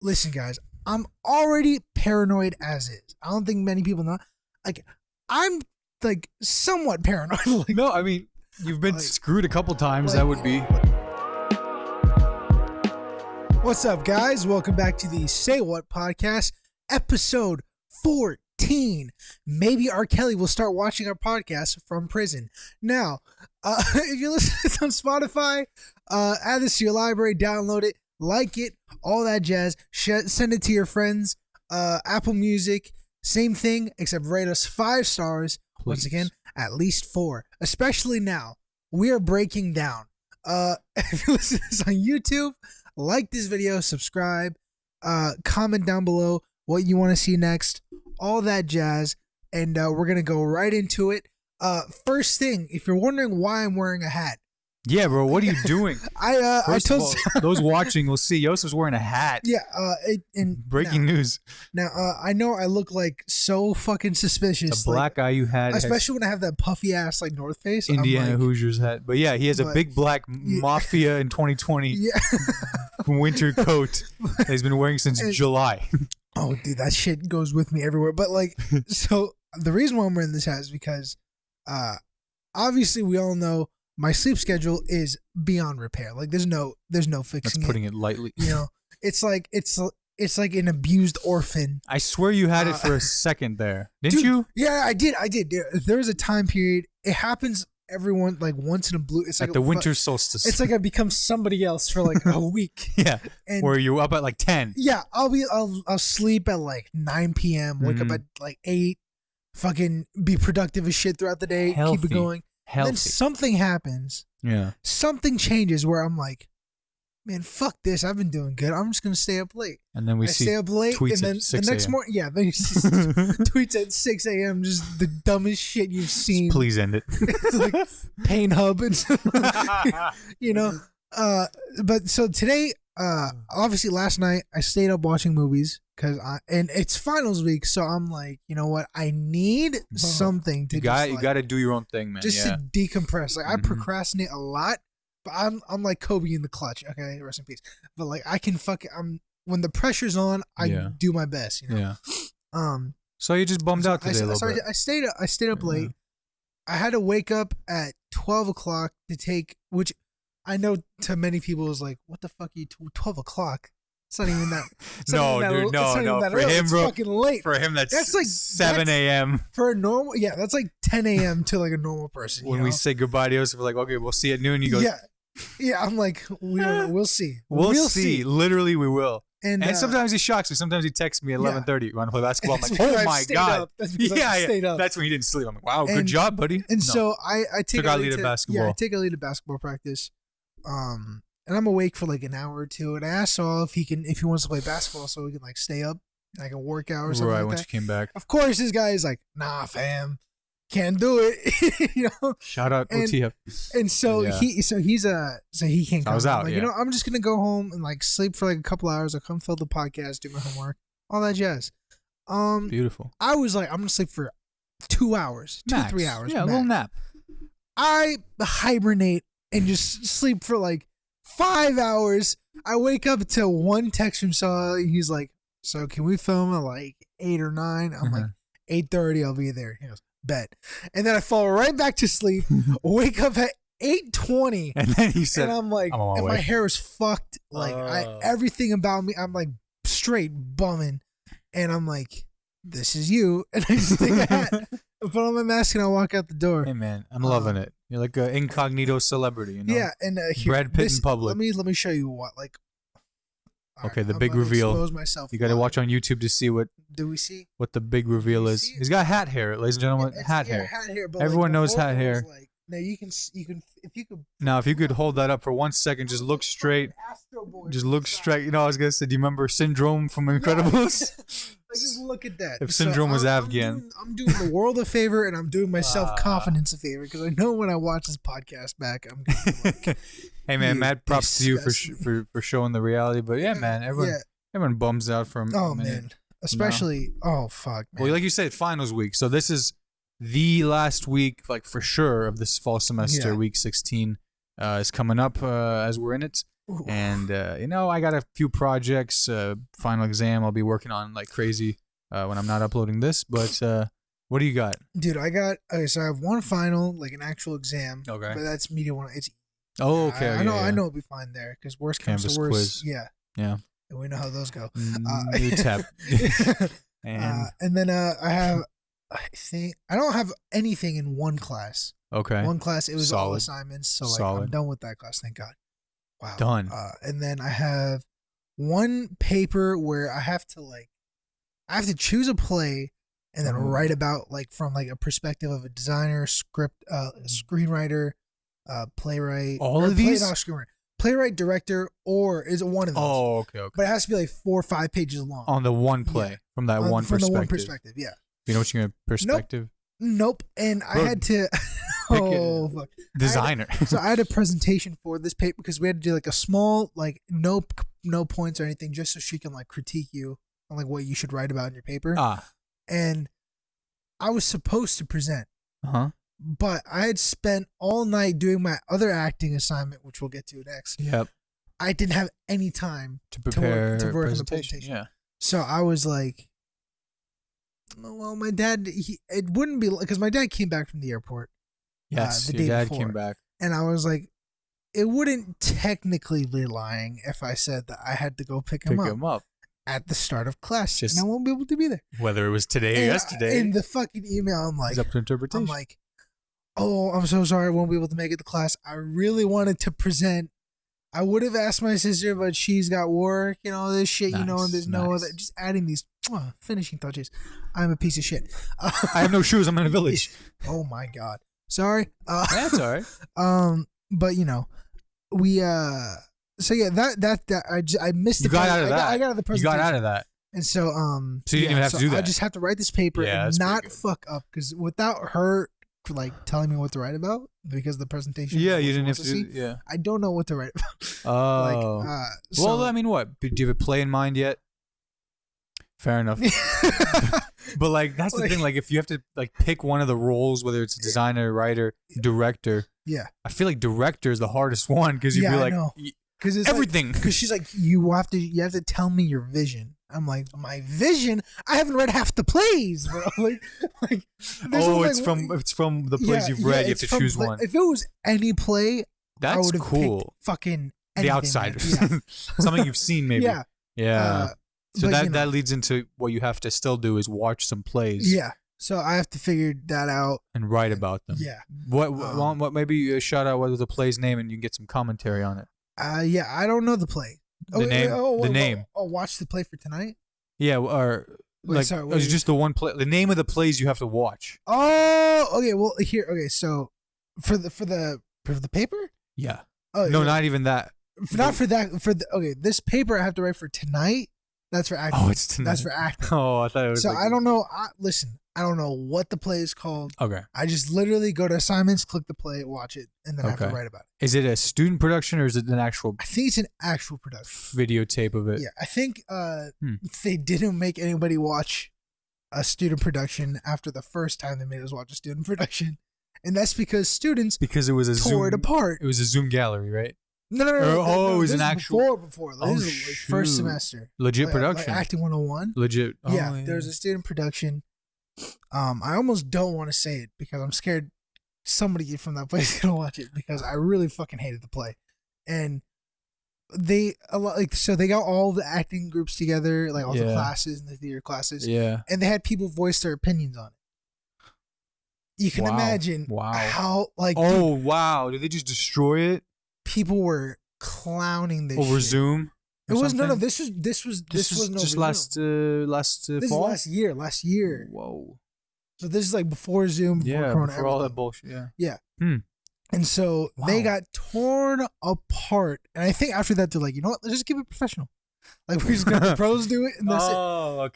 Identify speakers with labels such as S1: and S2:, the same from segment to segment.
S1: listen, guys, I'm already paranoid as is. I don't think many people know. Like, I'm like somewhat paranoid. Like,
S2: No, I mean, you've been screwed a couple times. That would be.
S1: What's up, guys? Welcome back to the Say What podcast, episode 14. Maybe R. Kelly will start watching our podcast from prison. Now, if you're listening on Spotify, add this to your library, download it, like it, all that jazz. Send it to your friends. Apple Music, same thing, except rate us 5 stars.
S2: Please.
S1: Once again, at least 4. Especially now, we are breaking down. If you listen to this on YouTube, like this video, subscribe, comment down below what you want to see next, all that jazz, and we're gonna go right into it. First thing, if you're wondering why I'm wearing a hat,
S2: Yeah, bro. What are you doing?
S1: I told
S2: those watching will see Yousuf's wearing a hat.
S1: yeah,
S2: Breaking news.
S1: Now, I know I look like so fucking suspicious.
S2: The black guy you had,
S1: especially when I have that puffy ass like North Face.
S2: Indiana Hoosiers hat. But yeah, he has a big black Mafia in 2020 winter coat that he's been wearing since July.
S1: Oh, dude, that shit goes with me everywhere. But like, so the reason why I'm wearing this hat is because, obviously we all know my sleep schedule is beyond repair. Like, there's no fixing.
S2: That's putting it lightly.
S1: You know, it's like an abused orphan.
S2: I swear you had it for a second there, didn't
S1: Dude,
S2: you?
S1: Yeah, I did. There was a time period. It happens. Everyone like once in a blue. It's like
S2: at the winter solstice.
S1: It's like I become somebody else for like a week.
S2: Yeah,
S1: and
S2: where you're up at like 10.
S1: Yeah, I'll sleep at like 9 p.m. Wake up at like 8. Fucking be productive as shit throughout the day.
S2: Healthy.
S1: Keep it going.
S2: Healthy.
S1: Then something happens.
S2: Yeah.
S1: Something changes where I'm like, man, fuck this. I've been doing good. I'm just gonna stay up late.
S2: And then I
S1: stay up late,
S2: tweets
S1: and then
S2: at 6
S1: the next
S2: a.m.
S1: morning, then you see tweets at 6 a.m. Just the dumbest shit you've seen.
S2: Please end it.
S1: It's like Pain Hub and stuff, you know. But so today, obviously last night I stayed up watching movies and it's finals week, so I'm like, you know what? I need something to
S2: you got to do your own thing, man.
S1: Just to decompress. Like I procrastinate a lot. But I'm like Kobe in the clutch. Okay, rest in peace. But like I can when the pressure's on, I do my best. You know.
S2: Yeah. So you just bummed out today a little bit.
S1: I stayed up late. I had to wake up at 12 o'clock to take, which I know to many people is like, what the fuck are you 12 o'clock? It's not even that.
S2: No. For him,
S1: it's
S2: bro,
S1: fucking late.
S2: For him, that's like 7 a.m.
S1: For a normal, that's like 10 a.m. to like a normal person.
S2: When we say goodbye to Yousuf, we're like, okay, we'll see at noon. You go,
S1: yeah. I'm like, we'll see.
S2: We'll see. Literally, we will. And sometimes he shocks me. Sometimes he texts me at 11:30. You want to play basketball? I'm like, oh my god. That's when he didn't sleep. I'm like, wow, good job, buddy.
S1: And so I take
S2: our lead at basketball.
S1: Yeah, I take a lead at basketball practice. And I'm awake for like an hour or two. And I asked Saul if he wants to play basketball so we can like stay up and I can work out or something.
S2: Right,
S1: like
S2: once
S1: that.
S2: you came back.
S1: Of course, this guy is like, nah, fam, can't do it. You know.
S2: Shout out OTF.
S1: And so he can't come.
S2: I was out.
S1: Like, you know, I'm just gonna go home and like sleep for like a couple hours. I'll come fill the podcast, do my homework, all that jazz.
S2: Beautiful.
S1: I was like, I'm gonna sleep for 2 hours, 3 hours.
S2: Yeah, a little nap.
S1: I hibernate and just sleep for like 5 hours. I wake up to one text from Saul. He's like, so can we film at like 8 or 9? I'm like, 8:30, I'll be there. He goes, bet. And then I fall right back to sleep, wake up at 8:20.
S2: And then he said,
S1: and I'm like, and my hair is fucked. Like everything about me, I'm like straight bumming. And I'm like, this is you. And I just take a hat, put on my mask, and I walk out the door.
S2: Hey man, I'm loving it. You're like an incognito celebrity, you know?
S1: Yeah, and
S2: Brad Pitt in public.
S1: Let me show you what like.
S2: Okay, the big reveal. You got to watch on YouTube to see what.
S1: Do we see
S2: what the big reveal is? He's got hat hair, ladies and gentlemen. Hat hair.
S1: But
S2: everyone knows hat hair.
S1: Like, now you can if you could.
S2: Now, if you could hold that up for 1 second, just look straight. Just look straight. You know, I was gonna say, do you remember Syndrome from Incredibles?
S1: Just look at that.
S2: If Syndrome was Afghan.
S1: I'm doing the world a favor, and I'm doing my self-confidence a favor, because I know when I watch this podcast back, I'm gonna be like,
S2: hey man, mad props to you for showing the reality. But yeah, man, everyone bums out from.
S1: Oh man, especially fuck. Man.
S2: Well, like you said, finals week. So this is the last week, like for sure, of this fall semester. Week 16 is coming up as we're in it.
S1: Ooh.
S2: And I got a few projects. Final exam I'll be working on like crazy when I'm not uploading this. But what do you got,
S1: dude? So I have one final, like an actual exam.
S2: Okay,
S1: but that's media one. It's
S2: okay.
S1: I know it'll be fine there because worst comes to worst.
S2: Quiz.
S1: Yeah. And we know how those go.
S2: Tap.
S1: And then I don't have anything in one class.
S2: Okay.
S1: One class, it was
S2: Solid.
S1: all assignments. So like
S2: Solid.
S1: I'm done with that class, thank God. Wow.
S2: Done.
S1: And then I have one paper where I have to choose a play and then write about like from like a perspective of a designer, script, screenwriter, playwright.
S2: All of these?
S1: Playwright, director, or is it one of those?
S2: Oh, okay.
S1: But it has to be like 4 or 5 pages long.
S2: On the one play, from that one perspective.
S1: From the one perspective, yeah.
S2: You know what you're going to perspective?
S1: Nope. And I had to... fuck.
S2: Designer.
S1: So I had a presentation for this paper because we had to do like a small, like no points or anything, just so she can like critique you on like what you should write about in your paper. And I was supposed to present. But I had spent all night doing my other acting assignment, which we'll get to next.
S2: Yep.
S1: I didn't have any time
S2: to prepare
S1: to work on the presentation.
S2: Yeah.
S1: So I was like, well, my dad, it wouldn't be because my dad came back from the airport.
S2: Yes,
S1: the
S2: your
S1: day
S2: dad
S1: before.
S2: came back.
S1: And I was like, it wouldn't technically be lying if I said that I had to go pick him up at the start of class. And I won't be able to be there.
S2: Whether it was today or yesterday.
S1: In the fucking email, I'm like,
S2: it's up to interpretation.
S1: I'm like, oh, I'm so sorry I won't be able to make it to class. I really wanted to present. I would have asked my sister, but she's got work and all this shit, and there's no other. Just adding these finishing touches. I'm a piece of shit.
S2: I have no shoes. I'm in a village.
S1: Oh my God. Sorry.
S2: That's all right.
S1: But we so yeah, that I missed.
S2: You got out of that.
S1: I got out of the presentation.
S2: You got out of that.
S1: And so
S2: So you didn't even have to do that.
S1: I just have to write this paper and not fuck up because without her like telling me what to write about because the presentation.
S2: Yeah, you didn't have to do. Yeah.
S1: I don't know what to write about.
S2: Oh. Well, I mean, what? Do you have a play in mind yet? Fair enough. But like that's the thing. Like if you have to like pick one of the roles, whether it's a designer, writer, director.
S1: Yeah.
S2: I feel like director is the hardest one because you'd be like,
S1: because it's everything. Because she's like, you have to tell me your vision. I'm like, my vision? I haven't read half the plays, bro. like
S2: it's from the plays you've read. You have to choose one.
S1: If it was any play,
S2: that's
S1: I would have
S2: cool.
S1: Picked fucking
S2: The Outsiders. Yeah. Something you've seen, maybe. Yeah. So that leads into what you have to still do is watch some plays.
S1: Yeah. So I have to figure that out
S2: and write about them.
S1: Yeah.
S2: What maybe shout out what was the play's name and you can get some commentary on it.
S1: Yeah, I don't know the play.
S2: The name.
S1: Oh, watch the play for tonight?
S2: Yeah, or it's just the one play. The name of the plays you have to watch.
S1: Oh, okay. Well, here. Okay, so for the paper?
S2: Yeah. Oh, no, not even that.
S1: Not for that. Okay, this paper I have to write for tonight. That's for acting.
S2: Oh, it's tonight.
S1: That's for acting.
S2: Oh, I thought it was.
S1: So I don't know. Listen, I don't know what the play is called.
S2: Okay.
S1: I just literally go to assignments, click the play, watch it, and then I have to write about it.
S2: Is it a student production or is it an actual?
S1: I think it's an actual production.
S2: Videotape of it.
S1: Yeah, I think they didn't make anybody watch a student production after the first time they made us watch a student production, and that's because students
S2: it was a
S1: tore it apart.
S2: It was a Zoom gallery, right?
S1: No.
S2: It was an actual.
S1: Before. This is like first semester.
S2: Legit production.
S1: Like acting 101.
S2: Legit.
S1: Yeah, there's a student production. I almost don't want to say it because I'm scared somebody from that place is gonna watch it because I really fucking hated the play, and they got all the acting groups together, like all the classes and the theater classes.
S2: Yeah,
S1: and they had people voice their opinions on it. You can imagine how like.
S2: Oh wow! Did they just destroy it?
S1: People were clowning this
S2: over
S1: shit.
S2: Zoom.
S1: It was no. This was
S2: just last fall.
S1: This is last year.
S2: Whoa.
S1: So this is like before Zoom.
S2: Before all that bullshit. Yeah.
S1: And so they got torn apart. And I think after that they're like, you know what? Let's just keep it professional. Like we're just gonna have the pros do it. And that's it.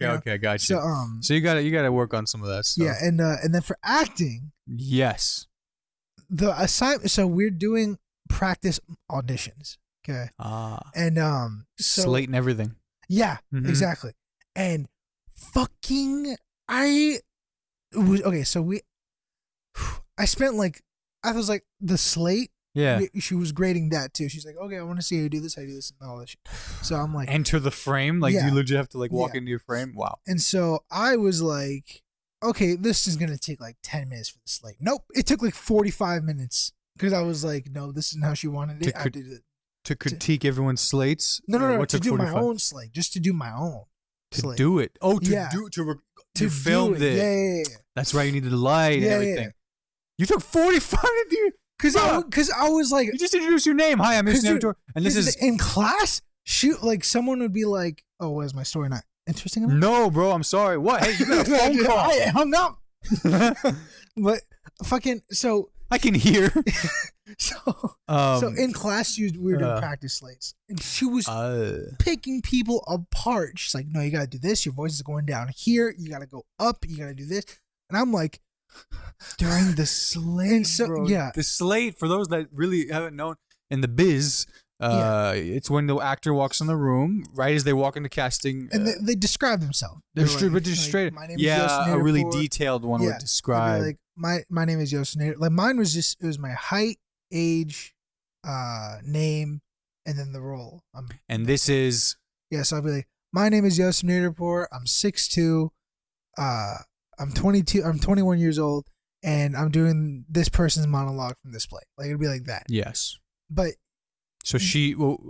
S2: Okay, gotcha. So you gotta work on some of that stuff.
S1: Yeah, and then for acting.
S2: Yes.
S1: The assignment. So we're doing practice auditions. Okay. And so
S2: slate and everything.
S1: Yeah, exactly. And fucking I spent like I was like the slate
S2: Yeah.
S1: She was grading that too. She's like, okay, I want to see how you do this, and all that shit. So I'm like,
S2: enter the frame. Like,
S1: Yeah.
S2: do you legit have to like walk into your frame? Wow.
S1: And so I was like, okay, this is gonna take like 10 minutes for the slate. Nope, it took like 45 minutes because I was like, no, this isn't how she wanted it. I did it.
S2: To critique everyone's slates?
S1: No, to do my own slate, just to do my own.
S2: To do it. Oh, to film it.
S1: Yeah.
S2: That's right. You needed the light and everything. You took 45 to do it?
S1: Because I was like,
S2: you just introduced your name. Hi, I'm Mr. Naderpoor. And this is
S1: in class. Shoot, like someone would be like, "Oh, why is my story not interesting enough?"
S2: No, bro. I'm sorry. What? Hey, you got a phone call.
S1: I hung up. But fucking so
S2: I can hear.
S1: So in class, we were doing practice slates, and she was picking people apart. She's like, "No, you gotta do this. Your voice is going down here. You gotta go up. You gotta do this." And I'm like,
S2: during the slate, bro.
S1: Yeah,
S2: the slate. For those that really haven't known in the biz, it's when the actor walks in the room right as they walk into casting,
S1: and they describe themselves.
S2: They're straight.
S1: My name is Yousuf Naderpoor.
S2: A really detailed one would describe.
S1: Like my name is Yousuf Naderpoor. Like mine was just it was my height, age, name, and then the role.
S2: And this is
S1: so I'll be like, my name is Yousuf Naderpoor. I'm 6'2". I'm 22. I'm 21 years old, and I'm doing this person's monologue from this play. Like it'd be like that.
S2: Yes.
S1: But
S2: so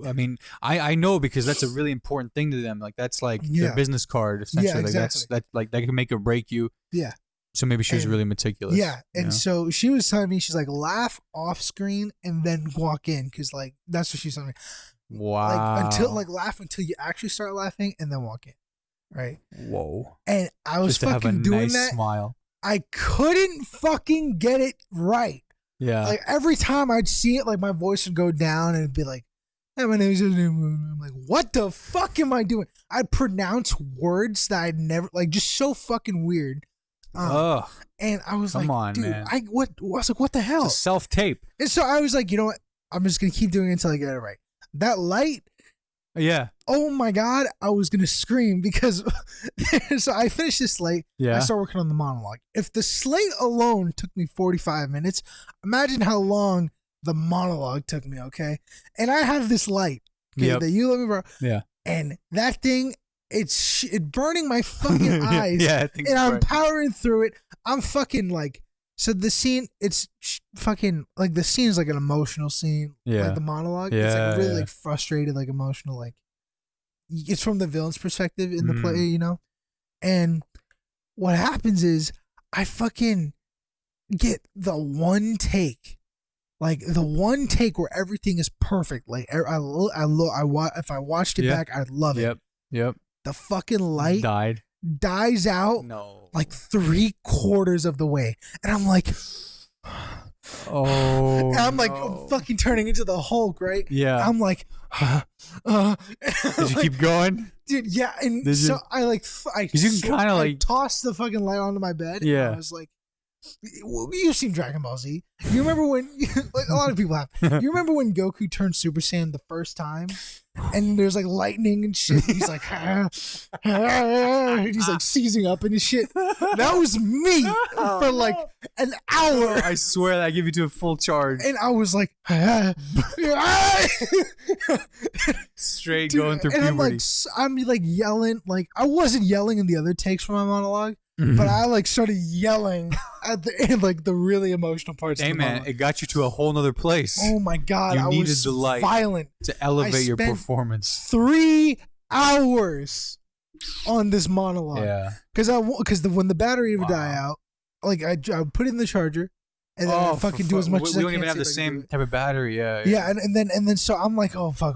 S2: I mean, I know because that's a really important thing to them. Like that's like their business card essentially.
S1: Yeah, exactly.
S2: Like that can make or break you.
S1: Yeah.
S2: So maybe she was really meticulous.
S1: Yeah, and so she was telling me, she's like, laugh off screen and then walk in, because like that's what she's telling me.
S2: Wow.
S1: Like laugh until you actually start laughing and then walk in. Right.
S2: Whoa.
S1: And I was
S2: just
S1: fucking doing
S2: nice
S1: that.
S2: Smile.
S1: I couldn't fucking get it right.
S2: Yeah.
S1: Like every time I'd see it, like my voice would go down and it'd be like, "Hey, my name is." I'm like, what the fuck am I doing? I'd pronounce words that I'd never, like, just so fucking weird. And I was
S2: come
S1: like,
S2: on,
S1: dude,
S2: man.
S1: I was like, what the hell?
S2: It's a self-tape.
S1: And so I was like, you know what? I'm just gonna keep doing it until I get it right. That light.
S2: Yeah.
S1: Oh my God, I was gonna scream because so I finished this slate.
S2: Yeah.
S1: I started working on the monologue. If the slate alone took me 45 minutes, imagine how long the monologue took me, okay? And I have this light that you let me borrow.
S2: Yeah.
S1: And that thing, it's burning my fucking eyes.
S2: Yeah, I think
S1: and I'm powering through it. I'm fucking like, so the scene, it's fucking like the scene is like an emotional scene.
S2: Yeah.
S1: Like the monologue.
S2: Yeah,
S1: it's like really like frustrated, like emotional, like it's from the villain's perspective in the play, you know? And what happens is I fucking get the one take. Like the one take where everything is perfect. Like if I watched it back, I'd love it.
S2: Yep.
S1: The fucking light dies out.
S2: No.
S1: Like 3/4 of the way, and I'm like,
S2: oh.
S1: And I'm like fucking turning into the Hulk, right?
S2: Yeah.
S1: I'm like,
S2: did you keep going,
S1: dude? Yeah, and
S2: did
S1: so
S2: you?
S1: I like,
S2: you can kind of like
S1: toss the fucking light onto my bed.
S2: Yeah.
S1: And I was like, you've seen Dragon Ball Z. You remember when, like a lot of people have, you remember when Goku turned Super Saiyan the first time? And there's like lightning and shit. He's like, and he's like seizing up and his shit. That was me for like an hour.
S2: I swear that I give you to a full charge.
S1: And I was like,
S2: straight
S1: dude,
S2: going through
S1: and
S2: puberty.
S1: I'm like yelling. Like I wasn't yelling in the other takes for my monologue, but I like started yelling at the end, like the really emotional parts.
S2: Hey
S1: of the
S2: man,
S1: monologue.
S2: it got you to a whole nother place.
S1: Oh my God,
S2: you
S1: I
S2: needed
S1: was
S2: the light
S1: violent
S2: to elevate your
S1: spent
S2: performance.
S1: 3 hours on this monologue.
S2: Yeah,
S1: because when the battery would die out, like I put it in the charger, and then I fucking do as much as I can.
S2: We don't even have the same type of battery.
S1: Yeah, and then so I'm like, oh fuck,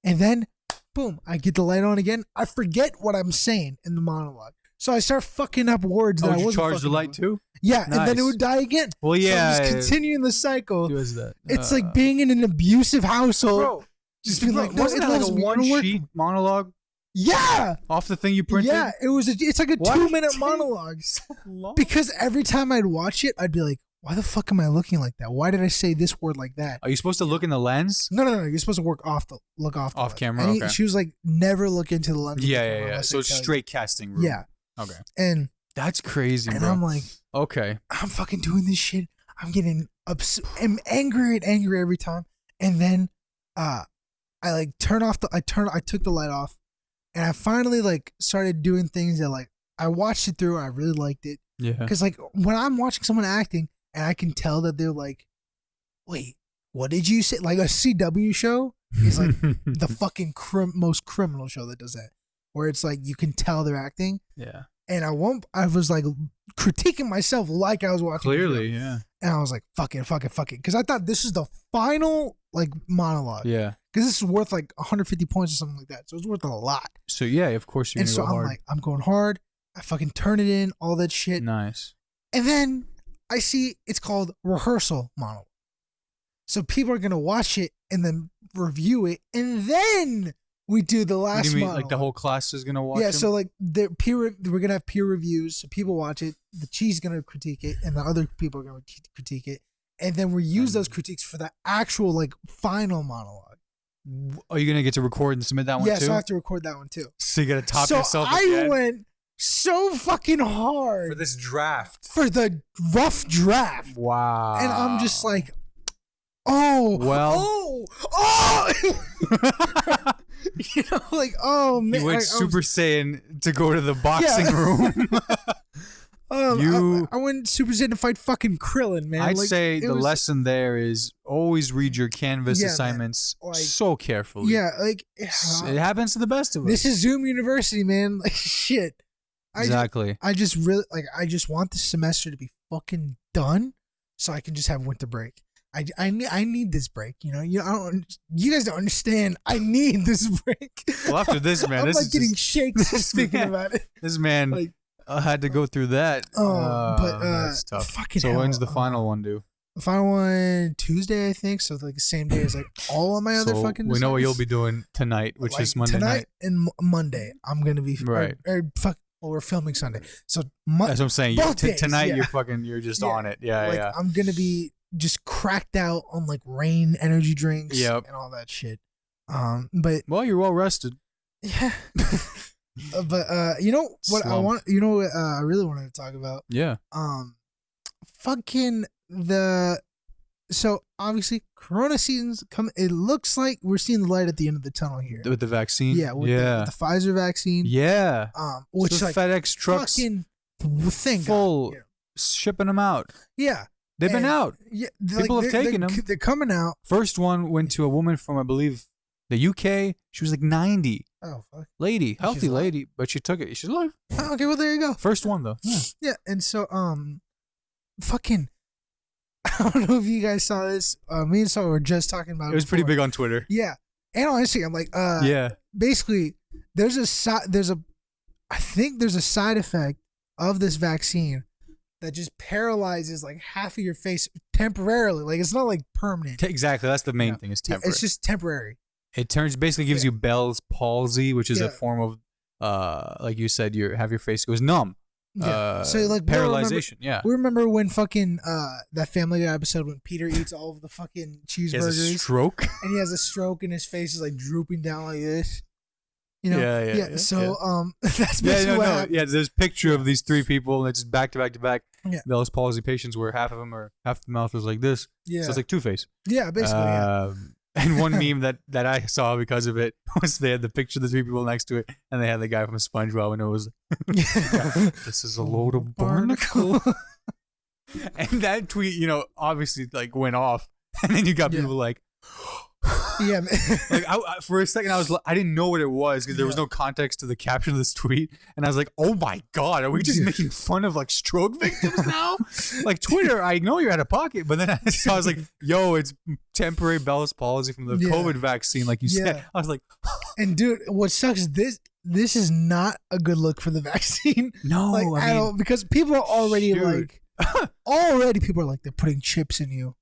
S1: and then boom, I get the light on again. I forget what I'm saying in the monologue. So I start fucking up words that I wasn't
S2: charge the light
S1: about.
S2: too?
S1: Yeah,
S2: Nice.
S1: and then it would die again.
S2: Well, yeah.
S1: So I'm just continuing the cycle.
S2: Who is that?
S1: It's like being in an abusive household.
S2: Bro,
S1: just being like, no,
S2: wasn't
S1: it
S2: that like
S1: loves
S2: a
S1: me.
S2: one
S1: It'll work
S2: sheet
S1: for me.
S2: monologue
S1: Yeah.
S2: off the thing you printed?
S1: Yeah, it's like a
S2: Why
S1: 2-minute monologue.
S2: So long?
S1: Because every time I'd watch it, I'd be like, why the fuck am I looking like that? Why did I say this word like that?
S2: Are you supposed to look in the lens?
S1: No. You're supposed to look off the lens.
S2: Camera.
S1: And
S2: Okay.
S1: She was like, never look into the lens.
S2: Yeah. So it's straight casting room.
S1: Yeah.
S2: Okay.
S1: And
S2: That's crazy,
S1: and
S2: bro.
S1: I'm like,
S2: okay.
S1: I'm fucking doing this shit. I'm getting am angry and angry every time. And then I like I took the light off, and I finally like started doing things that like I watched it through and I really liked it.
S2: Yeah.
S1: Because like when I'm watching someone acting and I can tell that they're like, wait, what did you say? Like a CW show is like the fucking most criminal show that does that, where it's like you can tell they're acting.
S2: Yeah.
S1: And I was like critiquing myself like I was watching.
S2: Clearly, yeah.
S1: And I was like, fuck it. Because I thought this is the final like monologue.
S2: Yeah.
S1: Because this is worth like 150 points or something like that. So it's worth a lot.
S2: So yeah, of course you're going to go hard.
S1: I'm like, I'm going hard. I fucking turn it in, all that shit.
S2: Nice.
S1: And then I see it's called rehearsal monologue. So people are going to watch it and then review it. And then we do the last
S2: what do you mean,
S1: monologue.
S2: like the whole class is going to watch it?
S1: Yeah, so like we're going to have peer reviews. So people watch it. The chief's going to critique it. And the other people are going to critique it. And then we use those critiques for the actual like final monologue.
S2: Are you going to get to record and submit that one too?
S1: Yeah, so I have to record that one too.
S2: So you got to top yourself
S1: I
S2: again?
S1: went so fucking hard.
S2: For this draft.
S1: For the rough draft.
S2: Wow.
S1: And I'm just like, oh.
S2: Well.
S1: Oh. You know, like, oh, man.
S2: You went Super Saiyan to go to the boxing room.
S1: I went Super Saiyan to fight fucking Krillin, man.
S2: I'd
S1: like,
S2: say the lesson there is always read your Canvas assignments
S1: like,
S2: so carefully.
S1: Yeah, like
S2: it happens to the best of us.
S1: This is Zoom University, man. Like shit.
S2: Exactly.
S1: I just really like. I just want this semester to be fucking done, so I can just have winter break. I need this break. You know, you guys don't understand. I need this break.
S2: Well, after this, man,
S1: I'm
S2: this
S1: like
S2: is
S1: getting shakes just thinking about it.
S2: This man
S1: like,
S2: had to go through that.
S1: But
S2: that's tough.
S1: Fucking
S2: so
S1: hell.
S2: when's the final one due?
S1: The final one Tuesday, I think. So like the same day as like all of my other fucking.
S2: We know what you'll be doing tonight, which is Monday night.
S1: And Monday, I'm gonna be
S2: right.
S1: Well, we're filming Sunday, so
S2: that's what I'm saying. Tonight,
S1: yeah.
S2: you're just on it. Yeah,
S1: like,
S2: yeah.
S1: I'm gonna be just cracked out on like rain energy drinks
S2: and
S1: all that shit. But
S2: well, you're well rested.
S1: Yeah. But you know what I want? You know what I really wanted to talk about?
S2: Yeah.
S1: Fucking so obviously Corona season's come. It looks like we're seeing the light at the end of the tunnel here
S2: with the vaccine.
S1: Yeah, with the Pfizer vaccine.
S2: Yeah.
S1: Which
S2: so
S1: like
S2: FedEx trucks
S1: fucking thing
S2: full shipping them out.
S1: Yeah.
S2: They've been out.
S1: Yeah,
S2: people have taken them.
S1: They're coming out.
S2: First one went to a woman from, I believe, the UK. She was like 90.
S1: Oh, fuck.
S2: Lady, healthy lady, but she took it. She's alive.
S1: Oh, okay, well there you go.
S2: First one though.
S1: Yeah, and so fucking. I don't know if you guys saw this. Me and Saul were just talking about it.
S2: It was pretty big on Twitter.
S1: Yeah, and on Instagram, like
S2: yeah.
S1: Basically, I think there's a side effect of this vaccine that just paralyzes like half of your face temporarily. Like it's not like permanent.
S2: Exactly. That's the main thing. It's temporary.
S1: It's just temporary.
S2: It basically gives you Bell's palsy, which is a form of, like you said, have your face goes numb.
S1: Yeah. So like
S2: paralyzation.
S1: We remember when fucking that Family Guy episode when Peter eats all of the fucking cheeseburgers. He has
S2: a stroke.
S1: And he has a stroke and his face is like drooping down like this. You know?
S2: Yeah.
S1: So that's basically what happened.
S2: Yeah, there's a picture of these three people and it's just back to back to back.
S1: Yeah.
S2: Bell's palsy patients where half the mouth was like this.
S1: Yeah.
S2: So it's like Two-Face.
S1: Yeah, basically.
S2: And one meme that I saw because of it was they had the picture of the three people next to it, and they had the guy from SpongeBob, and it was, "This is a load of barnacle." And that tweet, obviously like went off, and then you got people like,
S1: yeah, man.
S2: like for a second I didn't know what it was because there was no context to the caption of this tweet, and I was like, oh my god, are we just making fun of like stroke victims now? Like Twitter, I know you're out of pocket, but then I was like, yo, it's temporary Bell's palsy from the COVID vaccine, like you said. I was like,
S1: and dude, what sucks is this is not a good look for the vaccine.
S2: No,
S1: like, at all, because people are already like, they're putting chips in you.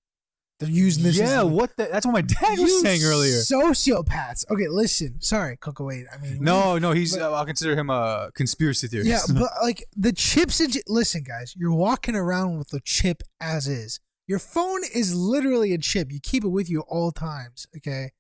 S1: They're using this.
S2: Yeah, that's what my dad was saying earlier.
S1: Sociopaths. Okay, listen. Sorry, Coco. Wait. I mean,
S2: no. He's. I'll consider him a conspiracy theorist.
S1: Yeah, but like the chips. Listen, guys. You're walking around with the chip as is. Your phone is literally a chip. You keep it with you all times. Okay.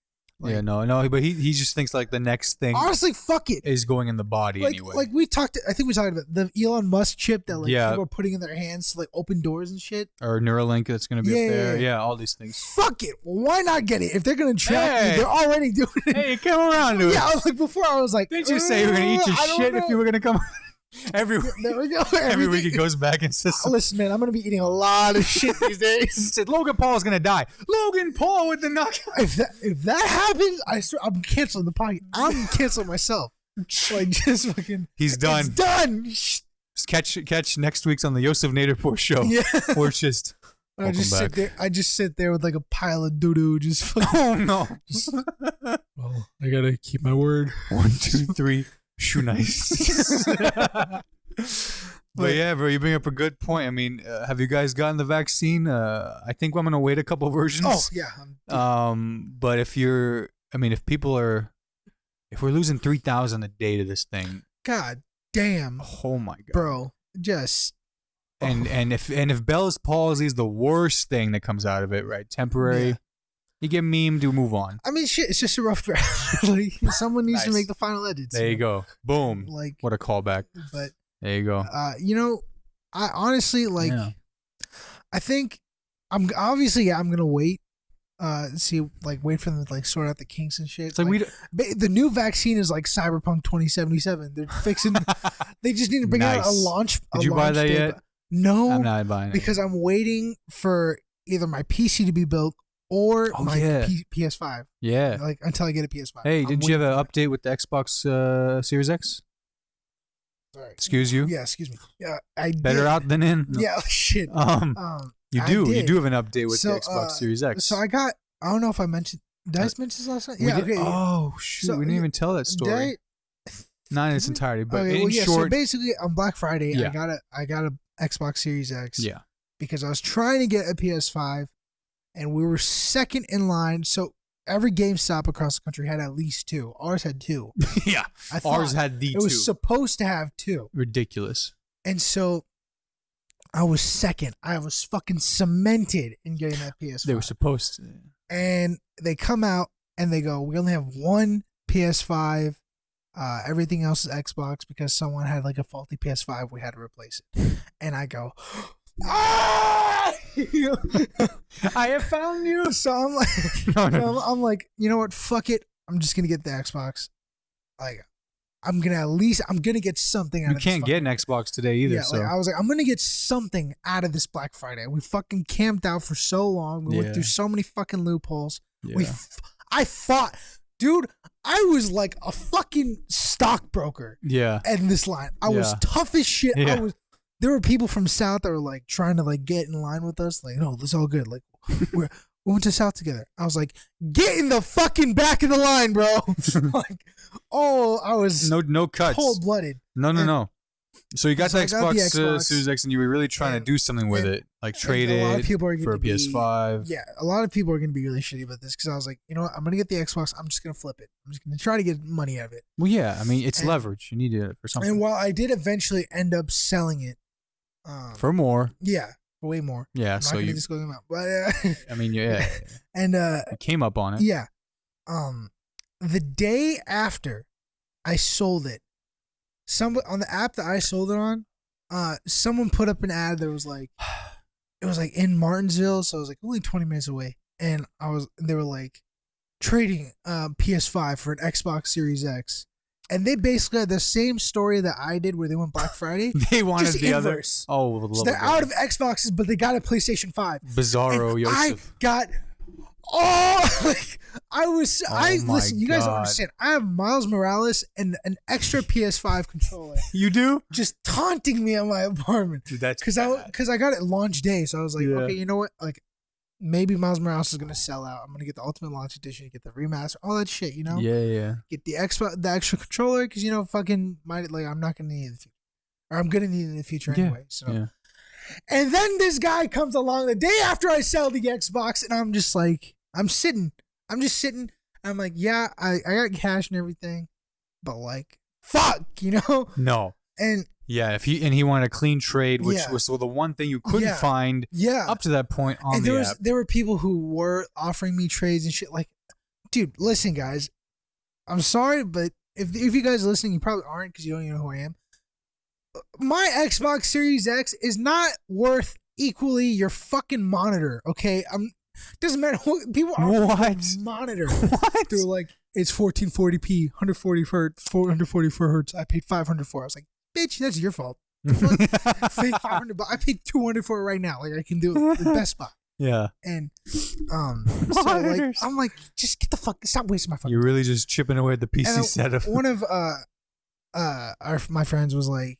S1: Like,
S2: yeah, no, but he just thinks like the next thing
S1: honestly, fuck it.
S2: is going in the body
S1: Like,
S2: anyway.
S1: like we talked. I think we talked about the Elon Musk chip that like
S2: Yeah.
S1: people are putting in their hands to like open doors and shit.
S2: Or Neuralink that's going to be
S1: Yeah,
S2: up there.
S1: yeah.
S2: Yeah, all these things.
S1: Fuck it. Why not get it? If they're gonna trap me, they're already doing it.
S2: Hey, come around to it.
S1: Yeah, I was like before. I was like,
S2: Didn't you say you were going to eat your
S1: I don't
S2: shit
S1: know.
S2: if you were going to come? Every week,
S1: There we go.
S2: every week it goes back and says,
S1: Listen, man, I'm gonna be eating a lot of shit these days.
S2: said Logan Paul is going to die. Logan Paul with the knockout.
S1: If that happens, I swear I'm canceling the podcast. I'm canceling myself. Like just fucking.
S2: He's done.
S1: It's done.
S2: Catch next week's on the Yousuf Naderpoor show.
S1: Yeah.
S2: Or it's just.
S1: I just
S2: Welcome
S1: sit there. I just sit there with like a pile of doo doo. Just fucking.
S2: Oh no.
S1: Well, I gotta keep my word.
S2: 1, 2, 3. Shoe nice. But yeah, bro, you bring up a good point. I mean, have you guys gotten the vaccine? I think I'm gonna wait a couple versions.
S1: Oh yeah.
S2: But if we're losing 3,000 a day to this thing,
S1: God damn,
S2: oh my god,
S1: bro, just.
S2: And if Bell's palsy is the worst thing that comes out of it, right? Temporary.
S1: Yeah.
S2: You get memed, you move on.
S1: I mean, shit. It's just a rough draft. Like someone needs to
S2: Nice.
S1: make the final edits.
S2: There you go. Boom.
S1: Like
S2: What a callback.
S1: But
S2: There you go.
S1: you know, I honestly like.
S2: Yeah.
S1: I think I'm gonna wait. See, like, wait for them to like sort out the kinks and shit.
S2: It's like
S1: the new vaccine is like Cyberpunk 2077. They're fixing. They just need to bring out a
S2: Nice.
S1: launch.
S2: Did you buy that yet?
S1: No,
S2: I'm not buying it.
S1: because I'm waiting for either my PC to be built or my PS5.
S2: Yeah.
S1: Like until I get a PS5.
S2: Hey,
S1: I'm
S2: didn't you have
S1: waiting
S2: an
S1: for
S2: update with the Xbox Series X?
S1: that. Sorry.
S2: Excuse you.
S1: Yeah, excuse me. Yeah, I
S2: Better
S1: did.
S2: out than in. No.
S1: Yeah, shit.
S2: You
S1: I
S2: do. You
S1: did.
S2: do have an update with
S1: So,
S2: the Xbox Series X.
S1: So I don't know if I mentioned. Did I mention this last night?
S2: We
S1: Yeah.
S2: did-
S1: Okay.
S2: Oh shoot!
S1: So,
S2: we didn't even tell that story. Not in its entirety, but
S1: Okay,
S2: in
S1: well, yeah,
S2: short.
S1: so basically on Black Friday,
S2: Yeah.
S1: I got a Xbox Series X.
S2: Yeah.
S1: Because I was trying to get a PS5, and we were second in line. So every GameStop across the country had at least two. Ours had two.
S2: Yeah.
S1: I thought
S2: Ours had the
S1: it
S2: two.
S1: was supposed to have two,
S2: Ridiculous.
S1: and so I was second. I was fucking cemented in getting that PS5.
S2: They were supposed to.
S1: And they come out and they go, "We only have one PS5. Everything else is Xbox because someone had like a faulty PS5. We had to replace it." And I go, "Ah!"
S2: I have found you.
S1: So I'm like,
S2: No.
S1: I'm like, you know what? Fuck it. I'm just gonna get the Xbox. Like, I'm gonna get something out
S2: You
S1: of
S2: can't
S1: this
S2: get an Xbox today either.
S1: Yeah,
S2: so
S1: like, I was like, I'm gonna get something out of this Black Friday. We fucking camped out for so long. We went through so many fucking loopholes.
S2: yeah.
S1: I fought, dude. I was like a fucking stockbroker
S2: Yeah.
S1: in this line. I was
S2: Yeah.
S1: tough as shit.
S2: Yeah.
S1: There were people from South that were like trying to like get in line with us. Like, no, this is all good. Like, we went to South together. I was like, get in the fucking back of the line, bro. Like, I was
S2: No cuts.
S1: cold blooded.
S2: No. So you got
S1: So
S2: the
S1: I got the
S2: Xbox,
S1: Xbox,
S2: Series X, and you were really trying to do something with it, like trade
S1: a lot of
S2: it
S1: people are
S2: for a
S1: gonna be-
S2: PS5.
S1: Yeah, a lot of people are gonna be really shitty about this because I was like, you know what? I'm gonna get the Xbox. I'm just gonna flip it. I'm just gonna try to get money out of it.
S2: Well, yeah. I mean, it's
S1: And-
S2: leverage. You need it for something.
S1: And while I did eventually end up selling it,
S2: For more.
S1: yeah, for way more.
S2: Yeah.
S1: I'm
S2: So
S1: not gonna
S2: you.
S1: disclose them out, but
S2: I mean, yeah.
S1: and
S2: You came up on it.
S1: yeah, the day after I sold it, on the app that I sold it on, someone put up an ad that was like, it was like in Martinsville, so it was like only 20 minutes away, and they were like trading PS5 for an Xbox Series X, and they basically had the same story that I did, where they went Black Friday.
S2: They wanted
S1: Just
S2: the
S1: inverse.
S2: other. Oh,
S1: So they're out of Xboxes, but they got a PlayStation 5.
S2: Bizarro
S1: And I
S2: Yousuf.
S1: got like I
S2: my
S1: listen, you guys don't
S2: God.
S1: understand. I have Miles Morales and an extra PS5 controller
S2: You do?
S1: just taunting me at my apartment
S2: Dude, that's
S1: because I got it launch day, so I was like,
S2: Yeah.
S1: okay, you know what? Like, maybe Miles Morales is gonna sell out. I'm gonna get the Ultimate Launch Edition, get the remaster, all that shit, you know?
S2: Yeah.
S1: Get the extra controller because fucking I'm not gonna need it in the future, or I'm gonna need it in the future
S2: Yeah.
S1: anyway. So.
S2: Yeah.
S1: And then this guy comes along the day after I sell the Xbox, and I'm just like, I'm just sitting. I'm like, yeah, I got cash and everything, but like, fuck,
S2: No.
S1: And
S2: Yeah, he wanted a clean trade, which
S1: Yeah.
S2: was the one thing you couldn't
S1: Yeah.
S2: find
S1: yeah,
S2: up to that point on
S1: and
S2: the app.
S1: there were people who were offering me trades and shit. Like, dude, listen, guys. I'm sorry, but if you guys are listening, you probably aren't because you don't even know who I am. My Xbox Series X is not worth equally your fucking monitor, okay? Doesn't matter what people are monitor.
S2: What?
S1: They're like, it's 1440p, 440 hertz. I paid $500 for it. I was like, bitch, that's your fault. I paid $500. I paid $200 for it right now. Like I can do it with Best Buy.
S2: Yeah.
S1: And so like I'm like, just get the fuck, stop wasting my fucking.
S2: You're really just chipping away at the PC setup.
S1: One of my friends was like,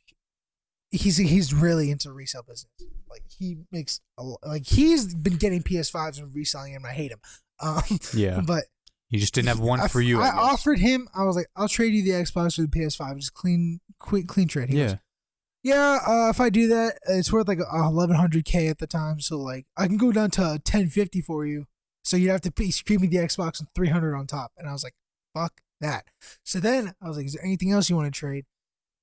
S1: he's really into resale business. Like he makes he's been getting PS5s and reselling them. I hate him.
S2: Yeah.
S1: But
S2: you just didn't have one for you.
S1: I offered him. I was like, I'll trade you the Xbox for the PS5. Just clean trade. He goes, yeah, if I do that, it's worth like $1,100K at the time. So like, I can go down to $1,050 for you. So you'd have to stream me the Xbox and $300 on top. And I was like, fuck that. So then I was like, is there anything else you want to trade?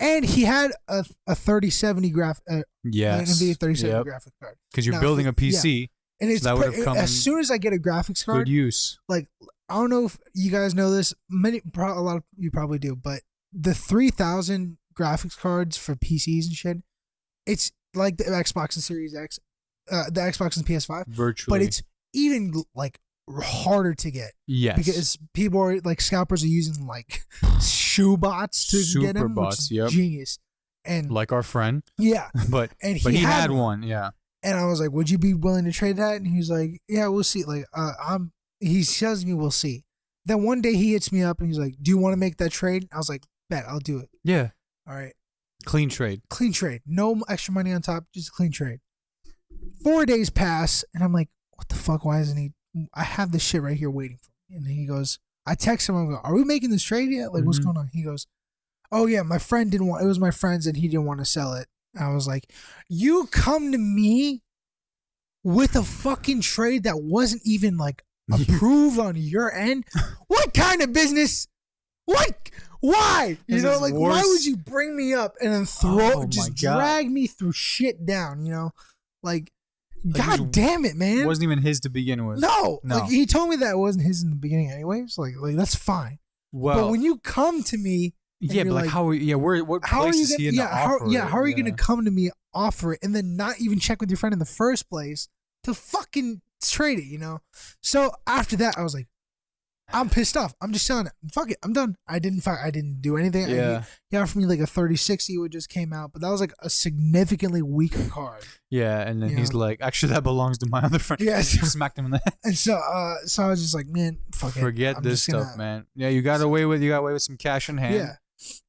S1: And he had a 3070 NVIDIA 3070 graphic card.
S2: Because you're building a PC.
S1: Yeah. And it's
S2: so that would have come
S1: as soon as I get a graphics card,
S2: good use.
S1: Like, I don't know if you guys know this. A lot of you probably do, but the 3000 graphics cards for PCs and shit, it's like the Xbox and Series X, the Xbox and PS5,
S2: virtually,
S1: but it's even like harder to get.
S2: Yes,
S1: because people are like scalpers are using like shoe bots to get them,
S2: bots,
S1: which is genius. And
S2: like our friend,
S1: yeah,
S2: but he had one, yeah.
S1: And I was like, would you be willing to trade that? And he was like, yeah, we'll see. Like, he tells me we'll see. Then one day he hits me up and he's like, do you want to make that trade? I was like, bet, I'll do it.
S2: Yeah.
S1: All right.
S2: Clean trade.
S1: Clean trade. No extra money on top, just a clean trade. 4 days pass and I'm like, what the fuck? Why isn't he? I have this shit right here waiting for me. And then he goes, I text him, I go, are we making this trade yet? Like, what's going on? He goes, oh yeah, my friend didn't want, it was my friend's and he didn't want to sell it. I was like, you come to me with a fucking trade that wasn't even like approved on your end? What kind of business? What? Why? You know, like, why would you bring me up and then drag me through shit down, you know? Like God damn it, man.
S2: It wasn't even his to begin with.
S1: No. Like, he told me that it wasn't his in the beginning anyways. Like that's fine.
S2: Well,
S1: but when you come to me,
S2: yeah, but like how? Yeah, what place is he in the offer?
S1: How are you gonna come to me, offer it, and then not even check with your friend in the first place to fucking trade it? You know. So after that, I was like, I'm pissed off. I'm just selling it. Fuck it. I'm done. I didn't do anything.
S2: Yeah.
S1: He offered me like a 3060, which just came out, but that was like a significantly weaker card.
S2: Yeah, and then he's like, actually, that belongs to my other friend.
S1: Yes.
S2: Smacked him in the head.
S1: And so I was just like, man, fuck it.
S2: Forget this stuff, man. Yeah, you got away with some cash in hand.
S1: Yeah.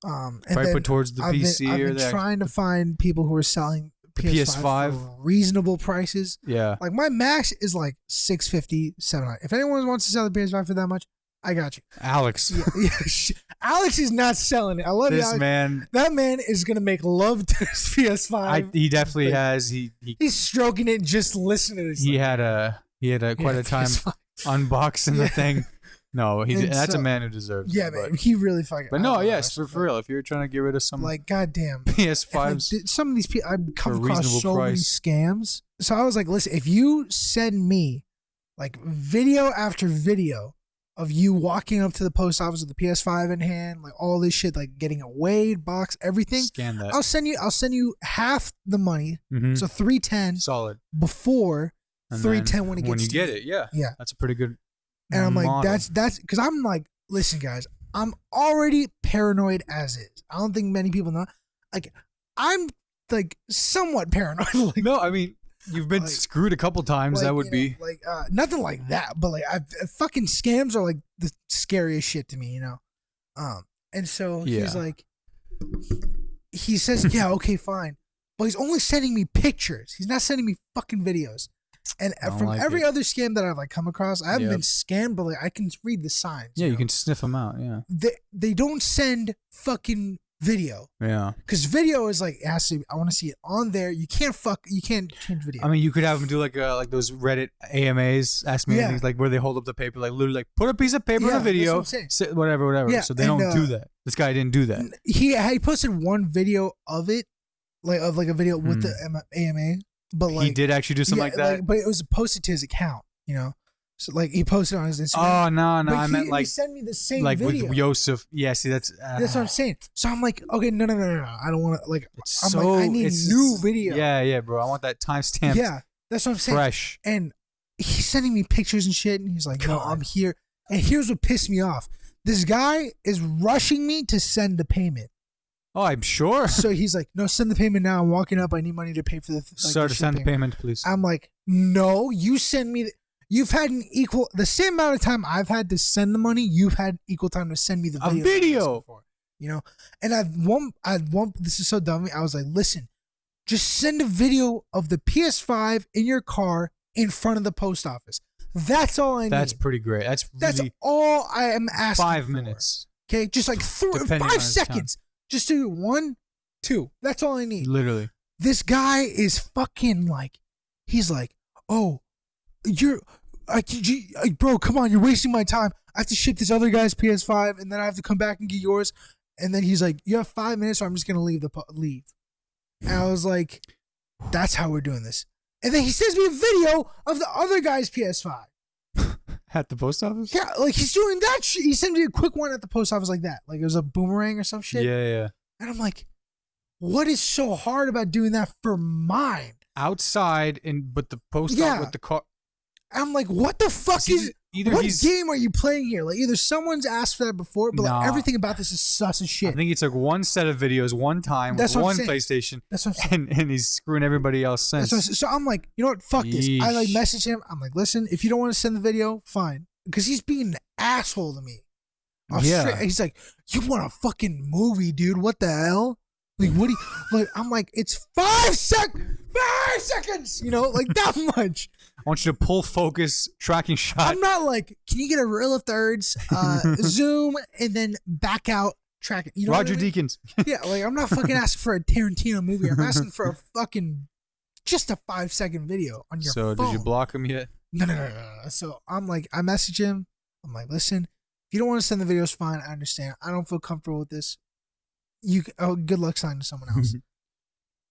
S2: Probably put towards the PC
S1: I've been trying to find people who are selling PS5 for reasonable prices.
S2: Yeah.
S1: Like my max is like $650, $700. If anyone wants to sell the PS5 for that much, I got you.
S2: Alex.
S1: Yeah. Alex is not selling it. I love
S2: this
S1: Alex.
S2: Man.
S1: That man is gonna make love to his PS5.
S2: He definitely has.
S1: He's stroking it just listening to it.
S2: He had quite a time unboxing the thing. No, that's a man who deserves it.
S1: Yeah, man, he really fucking.
S2: But no, yes, for real. If you're trying to get rid of some
S1: like goddamn
S2: PS5s,
S1: some of these people I've come across so many scams. So I was like, listen, if you send me like video after video of you walking up to the post office with the PS5 in hand, like all this shit, like getting it weighed, box, everything.
S2: Scan that.
S1: I'll send you half the money, so $310
S2: solid
S1: before $310 when you
S2: get it. Yeah, that's a pretty good.
S1: And I'm like, that's because I'm like, listen, guys, I'm already paranoid as is. I don't think many people know. Like, I'm like somewhat paranoid. Like,
S2: no, I mean, you've been screwed a couple times.
S1: Like,
S2: that would be
S1: like nothing like that, but like fucking scams are like the scariest shit to me, you know. And so he's like, he says, yeah, okay, fine, but he's only sending me pictures. He's not sending me fucking videos. And from like every other scam that I've like come across, I haven't been scammed, but like I can read the signs.
S2: Yeah, you can sniff them out. Yeah,
S1: they don't send fucking video.
S2: Yeah,
S1: because video is like, it has to. I want to see it on there. You can't change video.
S2: I mean, you could have them do like those Reddit AMAs. Ask me anything, like where they hold up the paper, like literally like put a piece of paper in a video, whatever. Yeah, so they don't do that. This guy didn't do that.
S1: He posted one video of it, like a video with the AMA. But like,
S2: he did actually do something like that.
S1: but it was posted to his account, you know. So like he posted on his Instagram.
S2: Oh no,
S1: but
S2: I meant like
S1: he sent me the same
S2: like
S1: video.
S2: with Yousuf. Yeah, see that's
S1: what I'm saying. So I'm like, okay, no. I don't want to like.
S2: It's
S1: I'm
S2: so
S1: like, I need
S2: it's
S1: new video.
S2: Yeah, bro. I want that timestamp.
S1: Yeah, that's what I'm saying.
S2: Fresh.
S1: And he's sending me pictures and shit, and he's like, no, I'm here. And here's what pissed me off. This guy is rushing me to send the payment.
S2: Oh, I'm sure.
S1: So he's like, no, send the payment now. I'm walking up. I need money to pay for the
S2: Sir, to send the payment, please.
S1: I'm like, no, you send me. You've had the same amount of time I've had to send the money. You've had equal time to send me the video.
S2: A video.
S1: Before, you know? And this is so dumb. I was like, listen, just send a video of the PS5 in your car in front of the post office. That's all I need.
S2: That's pretty great. That's
S1: all I am asking
S2: 5
S1: for.
S2: minutes.
S1: Okay? Just like 5 seconds. Just do 1, 2. That's all I need.
S2: Literally.
S1: This guy is fucking like, he's like, oh, bro, come on, you're wasting my time. I have to ship this other guy's PS5, and then I have to come back and get yours. And then he's like, you have 5 minutes, or I'm just gonna leave. And I was like, that's how we're doing this. And then he sends me a video of the other guy's PS5
S2: at the post office.
S1: Yeah, like he's doing that shit. He sent me a quick one at the post office like that, like it was a boomerang or some shit.
S2: Yeah.
S1: And I'm like, what is so hard about doing that for mine?
S2: Outside, but the post office with the car.
S1: I'm like, what the fuck what game are you playing here? Like, either someone's asked for that before, but like, everything about this is sus as shit.
S2: I think he took one set of videos, one time, with one PlayStation. That's what I'm saying. And he's screwing everybody else since.
S1: So I'm like, you know what? Fuck this. I like message him. I'm like, listen, if you don't want to send the video, fine. Because he's being an asshole to me. He's like, you want a fucking movie, dude? What the hell? Like, what do you, like, I'm like, it's 5 seconds, you know, like that much.
S2: I want you to pull focus, tracking shot.
S1: I'm not like, can you get a rule of thirds, zoom, and then back out, track it. You know
S2: Roger
S1: what I mean?
S2: Deakins.
S1: Yeah, like, I'm not fucking asking for a Tarantino movie. I'm asking for a fucking, just a 5-second video on your phone.
S2: So, did you block him yet?
S1: No. So, I'm like, I message him. I'm like, listen, if you don't want to send the videos, fine. I understand. I don't feel comfortable with this. Good luck signing to someone else.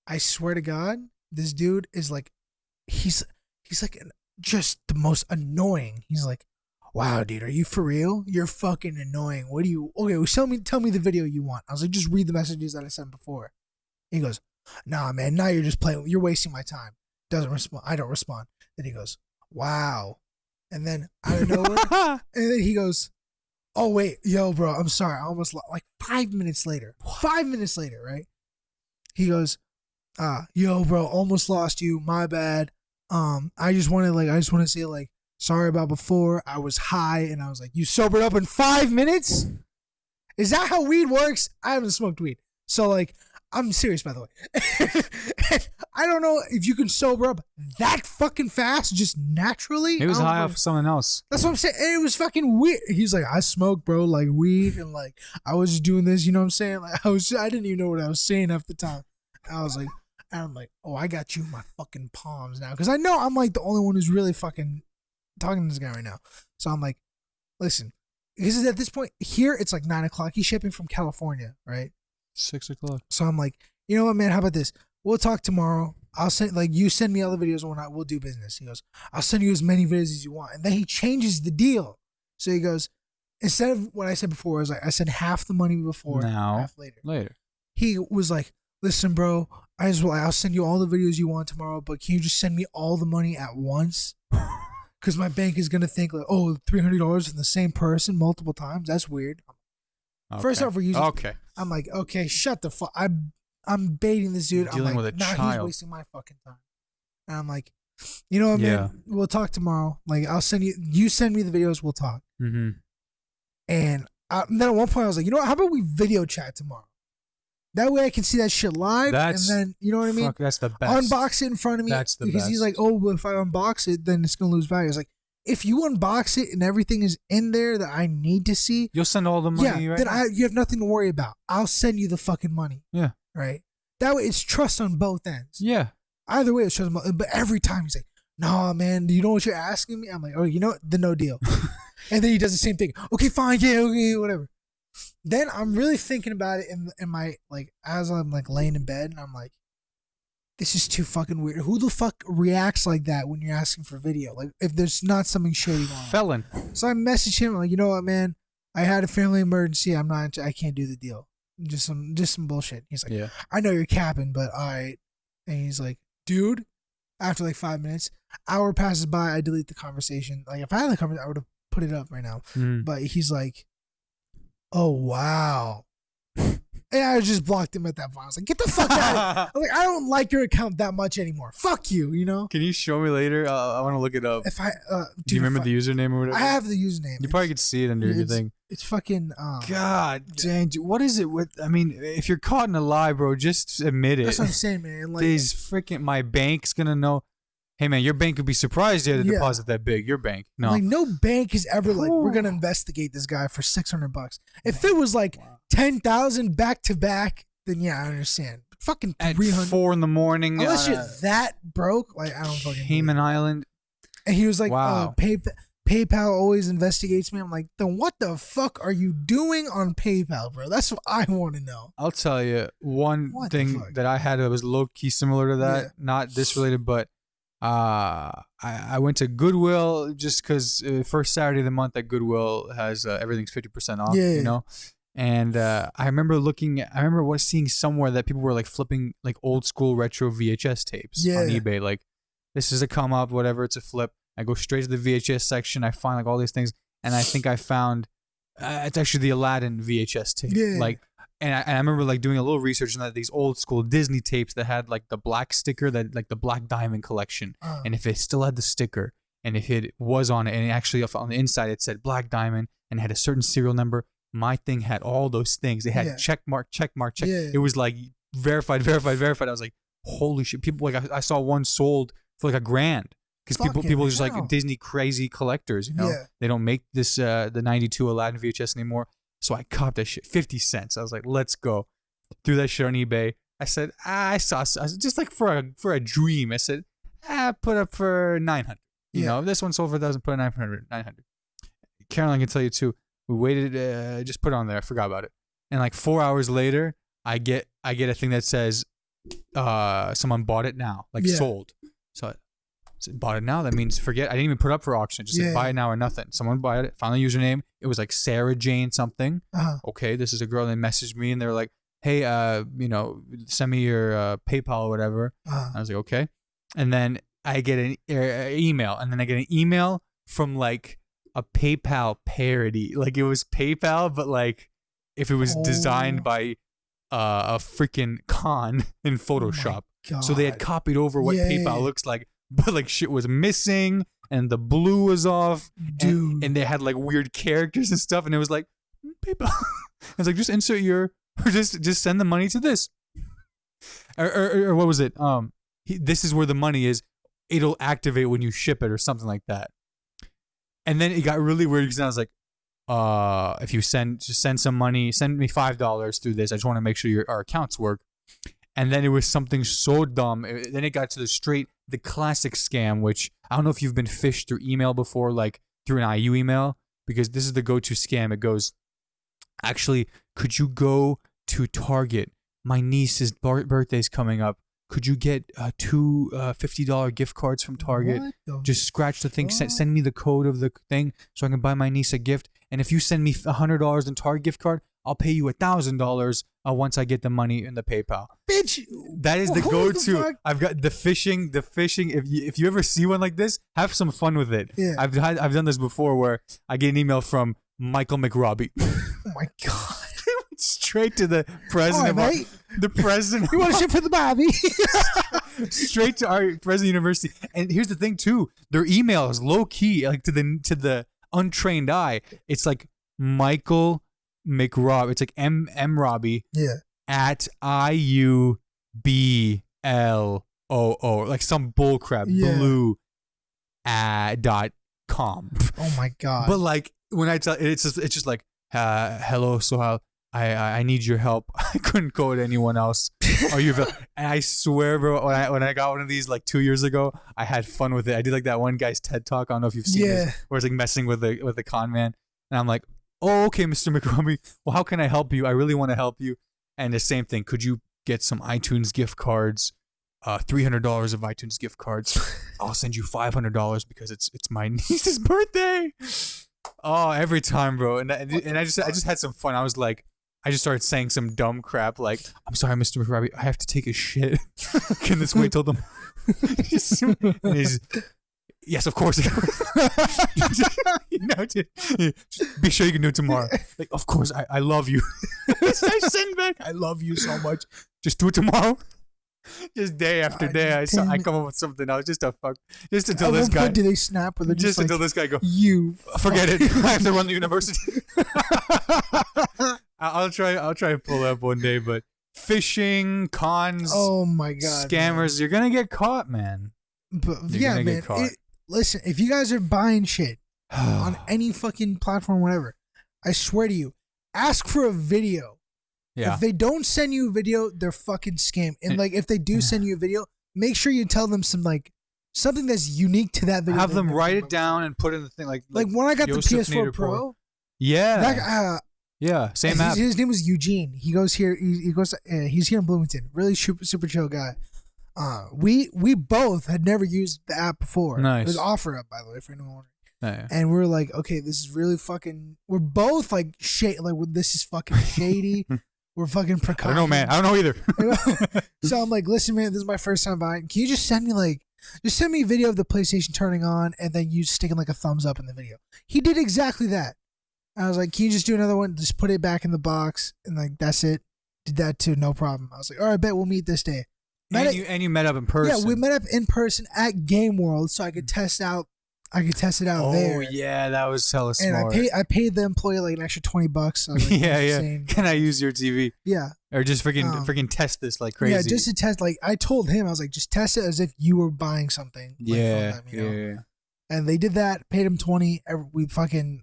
S1: I swear to God, this dude is like, he's like just the most annoying. He's like, wow, dude, are you for real? You're fucking annoying. What do you, okay, well, tell me the video you want. I was like, just read the messages that I sent before. He goes, nah, man, now you're just playing, you're wasting my time. Doesn't respond. I don't respond. Then he goes, wow. And then out of nowhere, and then he goes, oh, wait, yo, bro, I'm sorry. I almost like 5 minutes later. 5 minutes later, right? He goes, yo, bro, almost lost you. My bad. I just want to say, like, sorry about before. I was high, and I was like, you sobered up in 5 minutes? Is that how weed works? I haven't smoked weed. So, like, I'm serious, by the way. I don't know if you can sober up that fucking fast, just naturally.
S2: He was high off something else.
S1: That's what I'm saying. And it was fucking weird. He's like, I smoke, bro, like weed, and like I was just doing this. You know what I'm saying? Like I didn't even know what I was saying half the time. I was like, and I'm like, oh, I got you in my fucking palms now, because I know I'm like the only one who's really fucking talking to this guy right now. So I'm like, listen, because at this point here it's like 9 o'clock. He's shipping from California, right?
S2: 6 o'clock.
S1: So I'm like, you know what, man? How about this? We'll talk tomorrow. I'll send, like, you send me all the videos and we'll do business. He goes, I'll send you as many videos as you want. And then he changes the deal. So he goes, instead of what I said before, I was like, I said half the money before, half later. He was like, listen, bro, I'll send you all the videos you want tomorrow, but can you just send me all the money at once? Because my bank is going to think, like, oh, $300 from the same person multiple times? That's weird. Okay. First off, we're using.
S2: Okay.
S1: I'm like, okay, shut the fuck. I'm baiting this dude.
S2: Dealing with a child.
S1: He's wasting my fucking time. And I'm like, you know what, man? We'll talk tomorrow. Like, I'll send you send me the videos. We'll talk.
S2: Mm-hmm.
S1: And then at one point I was like, you know what? How about we video chat tomorrow? That way I can see that shit live. And then, you know what I mean?
S2: That's the best.
S1: Unbox it in front of me.
S2: That's the
S1: because
S2: best.
S1: He's like, oh, well, if I unbox it, then it's gonna lose value. I was like, if you unbox it and everything is in there that I need to see,
S2: you'll send all the money.
S1: Yeah, then you have nothing to worry about. I'll send you the fucking money.
S2: Yeah.
S1: Right. That way, it's trust on both ends.
S2: Yeah.
S1: Either way, it's trust on both. But every time he's like, "Nah, man, do you know what you're asking me?" I'm like, "Oh, you know what? The no deal." And then he does the same thing. Okay, fine, yeah, okay, whatever. Then I'm really thinking about it in my, like, as I'm like laying in bed, and I'm like, this is too fucking weird. Who the fuck reacts like that when you're asking for video? Like, if there's not something shady going on.
S2: Felon.
S1: So I messaged him, like, you know what, man? I had a family emergency. I can't do the deal. Just some bullshit. He's like,
S2: Yeah.
S1: I know you're capping, but all right. And he's like, dude, after like 5 minutes, hour passes by, I delete the conversation. Like, if I had the conversation, I would have put it up right now. But he's like, oh, wow. And I just blocked him at that point. I was like, get the fuck out of here. I don't like your account that much anymore. Fuck you, you know?
S2: Can you show me later? I want to look it up.
S1: If I
S2: do you remember the username or whatever?
S1: I have the username.
S2: You probably could see it under your thing.
S1: It's fucking
S2: God dang, dude, what is it with? I mean, if you're caught in a lie, bro, just admit it.
S1: That's what I'm saying, man. Like,
S2: these freaking my bank's gonna know. Hey man, your bank could be surprised you had a deposit that big. Your bank, no.
S1: Like, no bank is ever like, we're gonna investigate this guy for $600. If it was like 10,000 back to back, then yeah, I understand. But fucking 300
S2: at 4 a.m.
S1: unless you're that broke, like I don't fucking.
S2: Cayman Island.
S1: And he was like,
S2: wow.
S1: PayPal always investigates me. I'm like, then what the fuck are you doing on PayPal, bro? That's what I want to know.
S2: I'll tell you one thing that I had that was low key similar to that. Yeah. Not this related, but I went to Goodwill just because first Saturday of the month at Goodwill has everything's 50% off. You know. And I remember seeing somewhere that people were like flipping like old school retro VHS tapes on eBay. Like, this is a come up, whatever. It's a flip. I go straight to the VHS section. I find like all these things, and I think I found it's actually the Aladdin VHS tape. Yeah. Like, and I remember like doing a little research on that, these old school Disney tapes that had like the black sticker, that like the Black Diamond collection, and if it still had the sticker, and if it was on it, and actually on the inside it said Black Diamond and had a certain serial number. My thing had all those things. It had check mark. It was like verified. I was like, holy shit. People, like, I saw one sold for like $1,000 because people just like Disney crazy collectors, you know? They don't make this, the 92 Aladdin VHS anymore. So I copped that shit, 50 cents. I was like, let's go. Threw that shit on eBay. I said, I saw just like for a dream. I said, put up for 900. You know, this one sold for 1,000, put 900. Caroline can tell you too. We waited, just put it on there. I forgot about it. And like 4 hours later, I get a thing that says, someone bought it now, like sold. So I said, bought it now. That means forget. I didn't even put it up for auction. Just said buy it now or nothing. Someone bought it. Found the username. It was like Sarah Jane something. Okay, this is a girl. They messaged me and they were like, hey, send me your PayPal or whatever. I was like, okay. And then I get an email, and then I get an email from like a PayPal parody. Like, it was PayPal, but like if it was designed by a freaking con in Photoshop. So they had copied over what PayPal looks like, but like shit was missing and the blue was off, dude. And they had like weird characters and stuff, and it was like PayPal. It's like, just insert your, or just send the money to this, or what was it? This is where the money is. It'll activate when you ship it or something like that. And then it got really weird because I was like, if you send some money, send me $5 through this. I just want to make sure our accounts work. And then it was something so dumb. Then it got to the classic scam, which I don't know if you've been phished through email before, like through an IU email, because this is the go-to scam. It goes, actually, could you go to Target? My niece's birthday's coming up. Could you get two $50 gift cards from Target? Just scratch the thing, send me the code of the thing so I can buy my niece a gift. And if you send me $100 in Target gift card, I'll pay you $1,000 once I get the money in the PayPal.
S1: Bitch,
S2: that is the go-to. I've got the phishing. If you ever see one like this, have some fun with it. Yeah. I've done this before where I get an email from Michael McRobbie.
S1: Oh my god.
S2: Straight to the president.
S1: Right,
S2: the president.
S1: You want to ship for the Bobby?
S2: Straight to our president university. And here's the thing too: their email is low key, like to the untrained eye. It's like Michael McRobbie. It's like M Robbie.
S1: Yeah.
S2: At IUBLOO, like some bullcrap. Blue. .com.
S1: Oh my god.
S2: But like when I tell it's just like hello Sohile. I need your help. I couldn't go to anyone else. Are you? And I swear, bro, when I got one of these like 2 years ago, I had fun with it. I did like that one guy's TED talk. I don't know if you've seen this, where it's like messing with the con man. And I'm like, oh, okay, Mr. McRobbie. Well, how can I help you? I really want to help you. And the same thing. Could you get some iTunes gift cards $300 of iTunes gift cards. I'll send you $500 because it's my niece's birthday. Oh, every time, bro. And I just had some fun. I was like, I just started saying some dumb crap like, I'm sorry, Mr. McRabbit, I have to take a shit. Can this wait till the... And he's, yes, of course. Just be sure you can do it tomorrow. Like, of course, I love you. I send back, I love you so much. Just do it tomorrow. Just day after day, I come up with something else just until this guy.
S1: Do they snap? Or just like,
S2: until this guy go.
S1: You
S2: forget it. I have to run the university. I'll try to pull up one day, but phishing, cons.
S1: Oh my god,
S2: scammers! Man. You're gonna get caught, man.
S1: But yeah, man. Listen, if you guys are buying shit on any fucking platform, whatever, I swear to you, ask for a video. Yeah. If they don't send you a video, they're fucking scam. And like, if they do send you a video, make sure you tell them something that's unique to that video.
S2: Have them write it down and put in the thing like
S1: when I got the PS4 Pro.
S2: Yeah. Yeah. Same app.
S1: His name was Eugene. He goes here. He's here in Bloomington. Really super chill guy. We both had never used the app before.
S2: Nice.
S1: It was OfferUp, by the way, for anyone wondering.
S2: Yeah.
S1: And we're like, okay, this is really fucking. We're both like this is fucking shady. We're fucking precautionary.
S2: I don't know, man. I don't know either.
S1: So I'm like, listen, man, this is my first time buying. Can you just send me a video of the PlayStation turning on and then you sticking like a thumbs up in the video? He did exactly that. I was like, can you just do another one? Just put it back in the box and like that's it. Did that too, no problem. I was like, all right, bet we'll meet this day.
S2: And you met up in person.
S1: Yeah, we met up in person at Game World so I could test it out there.
S2: Oh yeah, that was hella smart.
S1: And I paid the employee like an extra $20. I was like,
S2: yeah. Can I use your TV?
S1: Yeah.
S2: Or just freaking test this like crazy.
S1: Yeah, just to test. Like I told him, I was like, just test it as if you were buying something.
S2: Yeah.
S1: Like, from them, you know? And they did that. Paid him $20.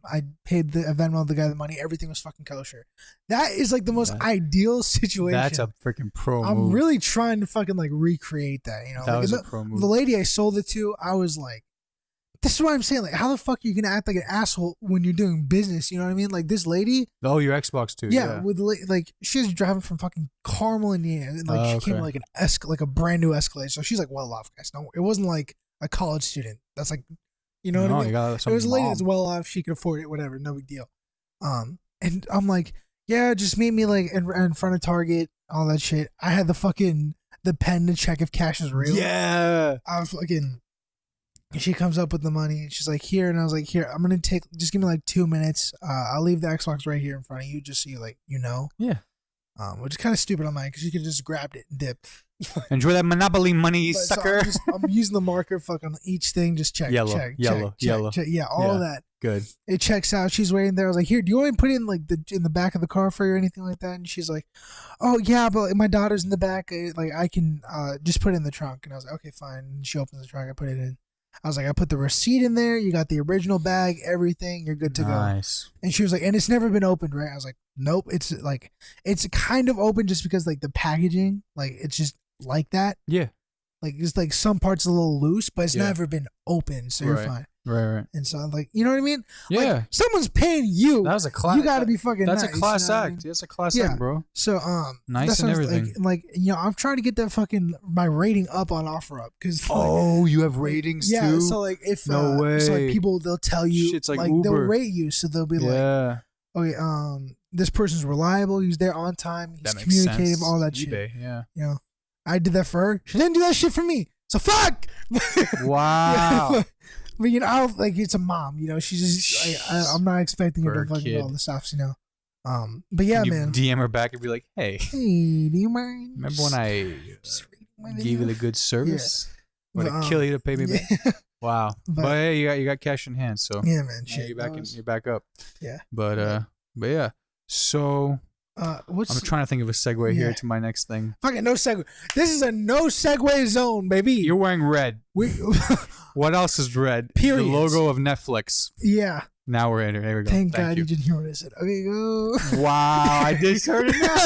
S1: I paid the Venmo the guy the money. Everything was fucking kosher. That is like the most ideal situation.
S2: That's a freaking pro move.
S1: I'm really trying to fucking like recreate that. You know,
S2: that was a pro move.
S1: The lady I sold it to, I was like, this is what I'm saying. Like, how the fuck are you gonna act like an asshole when you're doing business? You know what I mean? Like this lady.
S2: Oh, your Xbox too.
S1: Yeah, with like she was driving from fucking Carmel, Indiana, and like she came with like a brand new Escalade. So she's like well off, guys. No, it wasn't like a college student. That's like, you know what I mean? It was a lady that's well off. She could afford it. Whatever, no big deal. And I'm like, yeah, just meet me like in front of Target, all that shit. I had the pen to check if cash is real.
S2: Yeah,
S1: I was fucking. She comes up with the money and she's like, here. And I was like, here, I'm going to just give me like 2 minutes. I'll leave the Xbox right here in front of you just so you like, you know.
S2: Yeah.
S1: Which is kind of stupid on mine because you could just grabbed it and dipped.
S2: Enjoy that Monopoly money, you sucker.
S1: So I'm using the marker fucking each thing. Just check.
S2: Yellow.
S1: Check. Yeah, all of that.
S2: Good.
S1: It checks out. She's waiting there. I was like, here, do you want me to put it in like in the back of the car for you or anything like that? And she's like, oh yeah, but my daughter's in the back. Like I can just put it in the trunk. And I was like, okay, fine. And she opens the trunk. I put it in. I was like, I put the receipt in there. You got the original bag, everything. You're good to go.
S2: Nice.
S1: And she was like, and it's never been opened, right? I was like, nope. It's kind of open just because like the packaging, like it's just like that.
S2: Yeah.
S1: Like it's like some parts a little loose, but it's never been open, so you're fine.
S2: Right.
S1: And so I'm like, you know what I mean?
S2: Yeah.
S1: Like, some's paying you.
S2: That was a class.
S1: You got to be fucking.
S2: That's
S1: nice,
S2: a class
S1: you know
S2: act.
S1: I mean?
S2: That's a class act, bro.
S1: So
S2: nice and everything.
S1: Like you know, I'm trying to get that fucking my rating up on OfferUp because.
S2: Oh, you have ratings too.
S1: Yeah. So like if
S2: no way.
S1: So like people they'll tell you
S2: shit's like
S1: they'll
S2: Uber.
S1: rate you, so they'll be like, okay, this person's reliable. He's there on time. He's communicative. All that
S2: eBay,
S1: shit.
S2: Yeah.
S1: You know, I did that for her. She didn't do that shit for me. So fuck.
S2: Wow.
S1: But you know, it's a mom. You know, she's just. I'm not expecting her to fucking do all the stuff. You know. But yeah, man.
S2: DM her back and be like, hey,
S1: do you mind?
S2: Remember when I gave you the good service?
S1: Yeah.
S2: Would it kill you to pay me back? Wow. But hey, you got cash in hand, so
S1: yeah, man. Shit,
S2: you're back up.
S1: Yeah.
S2: But yeah. So. I'm trying to think of a segue here to my next thing.
S1: Fucking no segue. This is a no segue zone, baby.
S2: You're wearing red. What else is red?
S1: Period.
S2: The logo of Netflix.
S1: Yeah.
S2: Now we're in it. There we go.
S1: Thank God you didn't hear what I said. Okay, go.
S2: Wow, I just heard it now.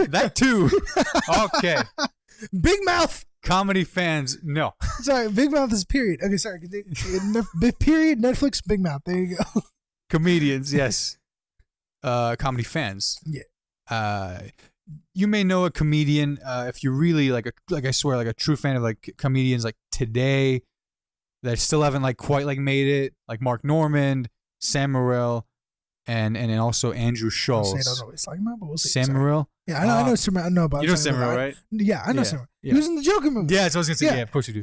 S2: That too. Okay.
S1: Big Mouth.
S2: Comedy fans, no.
S1: Sorry, Big Mouth is period. Okay, sorry. Period, Netflix, Big Mouth. There you go.
S2: Comedians, yes. Comedy fans.
S1: Yeah.
S2: you may know a comedian if you're really like I swear like a true fan of like comedians like today that still haven't like quite like made it, like Mark Normand, Sam Morril, and also Andrew Schulz.
S1: I don't know what he's talking about, but we'll see.
S2: Sam Morril?
S1: Yeah, I know Sam Morril. No, but
S2: you know Sam Morril, right?
S1: Yeah, I know Sam Morril.
S2: Yeah.
S1: He was in the Joker movie.
S2: Yeah, that's what I was gonna say. Yeah, of course you do.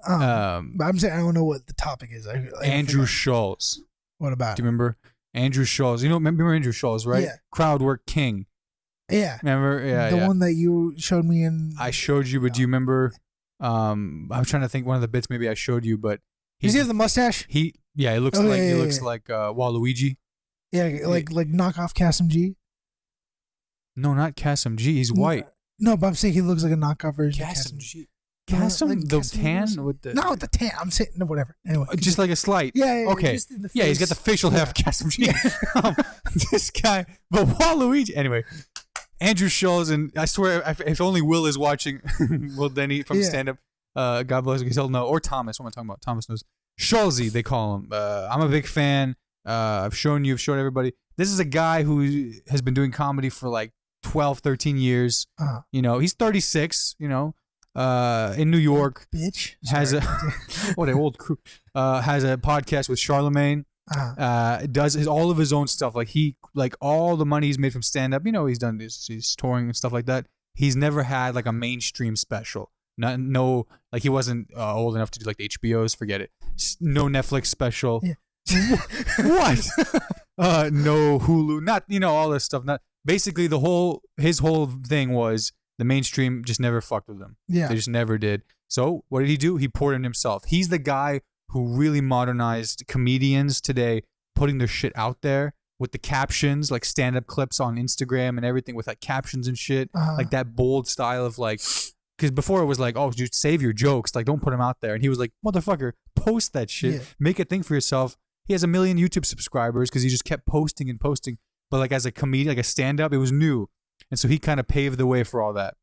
S1: But I'm saying I don't know what the topic is.
S2: Andrew Schulz.
S1: What about?
S2: Do you remember Andrew Schulz? You know, remember Andrew Schulz, right?
S1: Yeah.
S2: Crowd work king.
S1: Yeah.
S2: Remember? Yeah.
S1: The one that you showed me in.
S2: I showed you, but do you remember? I was trying to think one of the bits maybe I showed you, but
S1: does he have the mustache?
S2: He looks like Waluigi.
S1: Yeah, like knockoff Kasim G.
S2: No, not Kasim G. He's white.
S1: No, but I'm saying he looks like a knockoff version of
S2: Kasim G. Kasim,
S1: like
S2: the
S1: Kasim
S2: tan with the
S1: no, the tan. I'm saying no, whatever. Anyway,
S2: just like a slight.
S1: Yeah.
S2: Okay. Yeah, he's got the facial hair of Kasim G. This guy, but Waluigi. Anyway, Andrew Schulz, and I swear, if only Will is watching, Will Denny from stand up. God bless him, because he'll know. Or Thomas. What am I talking about? Thomas knows. Schulzy, they call him. I'm a big fan. I've shown everybody. This is a guy who has been doing comedy for like 12, 13 years. You know, he's 36, you know, in New York.
S1: Bitch.
S2: Has a, what an old crew. Has a podcast with Charlemagne. Does all of his own stuff. Like all the money he's made from stand up, you know, he's done this, he's touring and stuff like that. He's never had like a mainstream special. Like he wasn't old enough to do like the HBOs, forget it. No Netflix special.
S1: Yeah.
S2: What? No Hulu, not, you know, all this stuff. Not basically his whole thing was the mainstream just never fucked with him.
S1: Yeah.
S2: They just never did. So what did he do? He poured in himself. He's the guy who really modernized comedians today, putting their shit out there with the captions, like stand-up clips on Instagram and everything with like captions and shit, like that bold style of like, because before it was like, oh, just save your jokes, like don't put them out there. And he was like, motherfucker, post that shit, make a thing for yourself. He has 1 million YouTube subscribers because he just kept posting and posting. But like as a comedian, like a stand-up, it was new. And so he kind of paved the way for all that.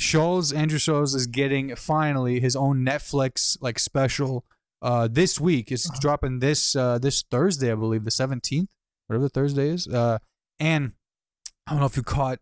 S2: Andrew Schulz is getting finally his own Netflix like special this week. It's dropping this Thursday, I believe, the 17th, whatever the Thursday is. And I don't know if you caught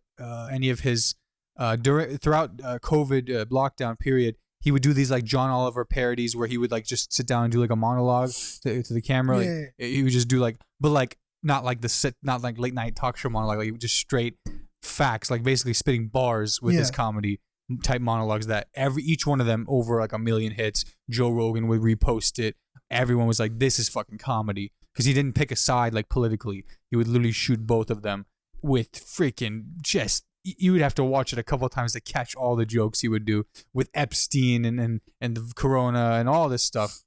S2: any of his throughout COVID lockdown period. He would do these like John Oliver parodies where he would like just sit down and do like a monologue to the camera. Like, he would just do like, but like not like not like late night talk show monologue. Like just straight facts, like basically spitting bars with his comedy type monologues that each one of them over like 1 million hits. Joe Rogan would repost it. Everyone was like, this is fucking comedy, because he didn't pick a side like politically. He would literally shoot both of them with freaking just, you would have to watch it a couple of times to catch all the jokes he would do with Epstein and the corona and all this stuff.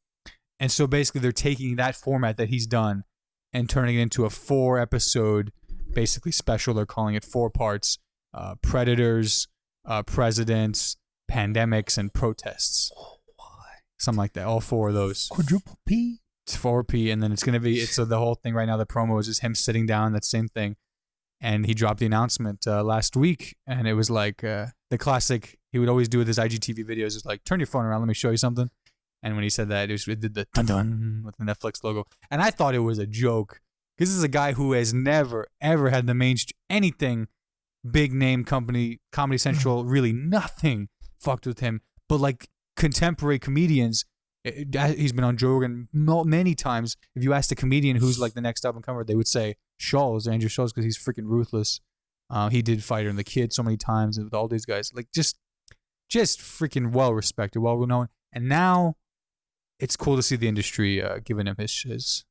S2: And so basically they're taking that format that he's done and turning it into a 4-episode basically special. They're calling it 4 parts: predators, presidents, pandemics, and protests. Something like that. All 4 of those.
S1: Quadruple P?
S2: It's 4P, and then it's going to be, so the whole thing right now, the promo is just him sitting down, that same thing. And he dropped the announcement last week, and it was like the classic he would always do with his IGTV videos. It's like, turn your phone around, let me show you something. And when he said that, it did the dun-dun with the Netflix logo. And I thought it was a joke, because this is a guy who has never, ever had the mainstream, anything, big name company, Comedy Central, really nothing fucked with him. But like contemporary comedians, he's been on Joe Rogan many times. If you asked a comedian who's like the next up and comer, they would say Schulz, Andrew Schulz, because he's freaking ruthless. He did Fighter and the Kid so many times with all these guys. Like just freaking well respected, well renowned. And now it's cool to see the industry giving him his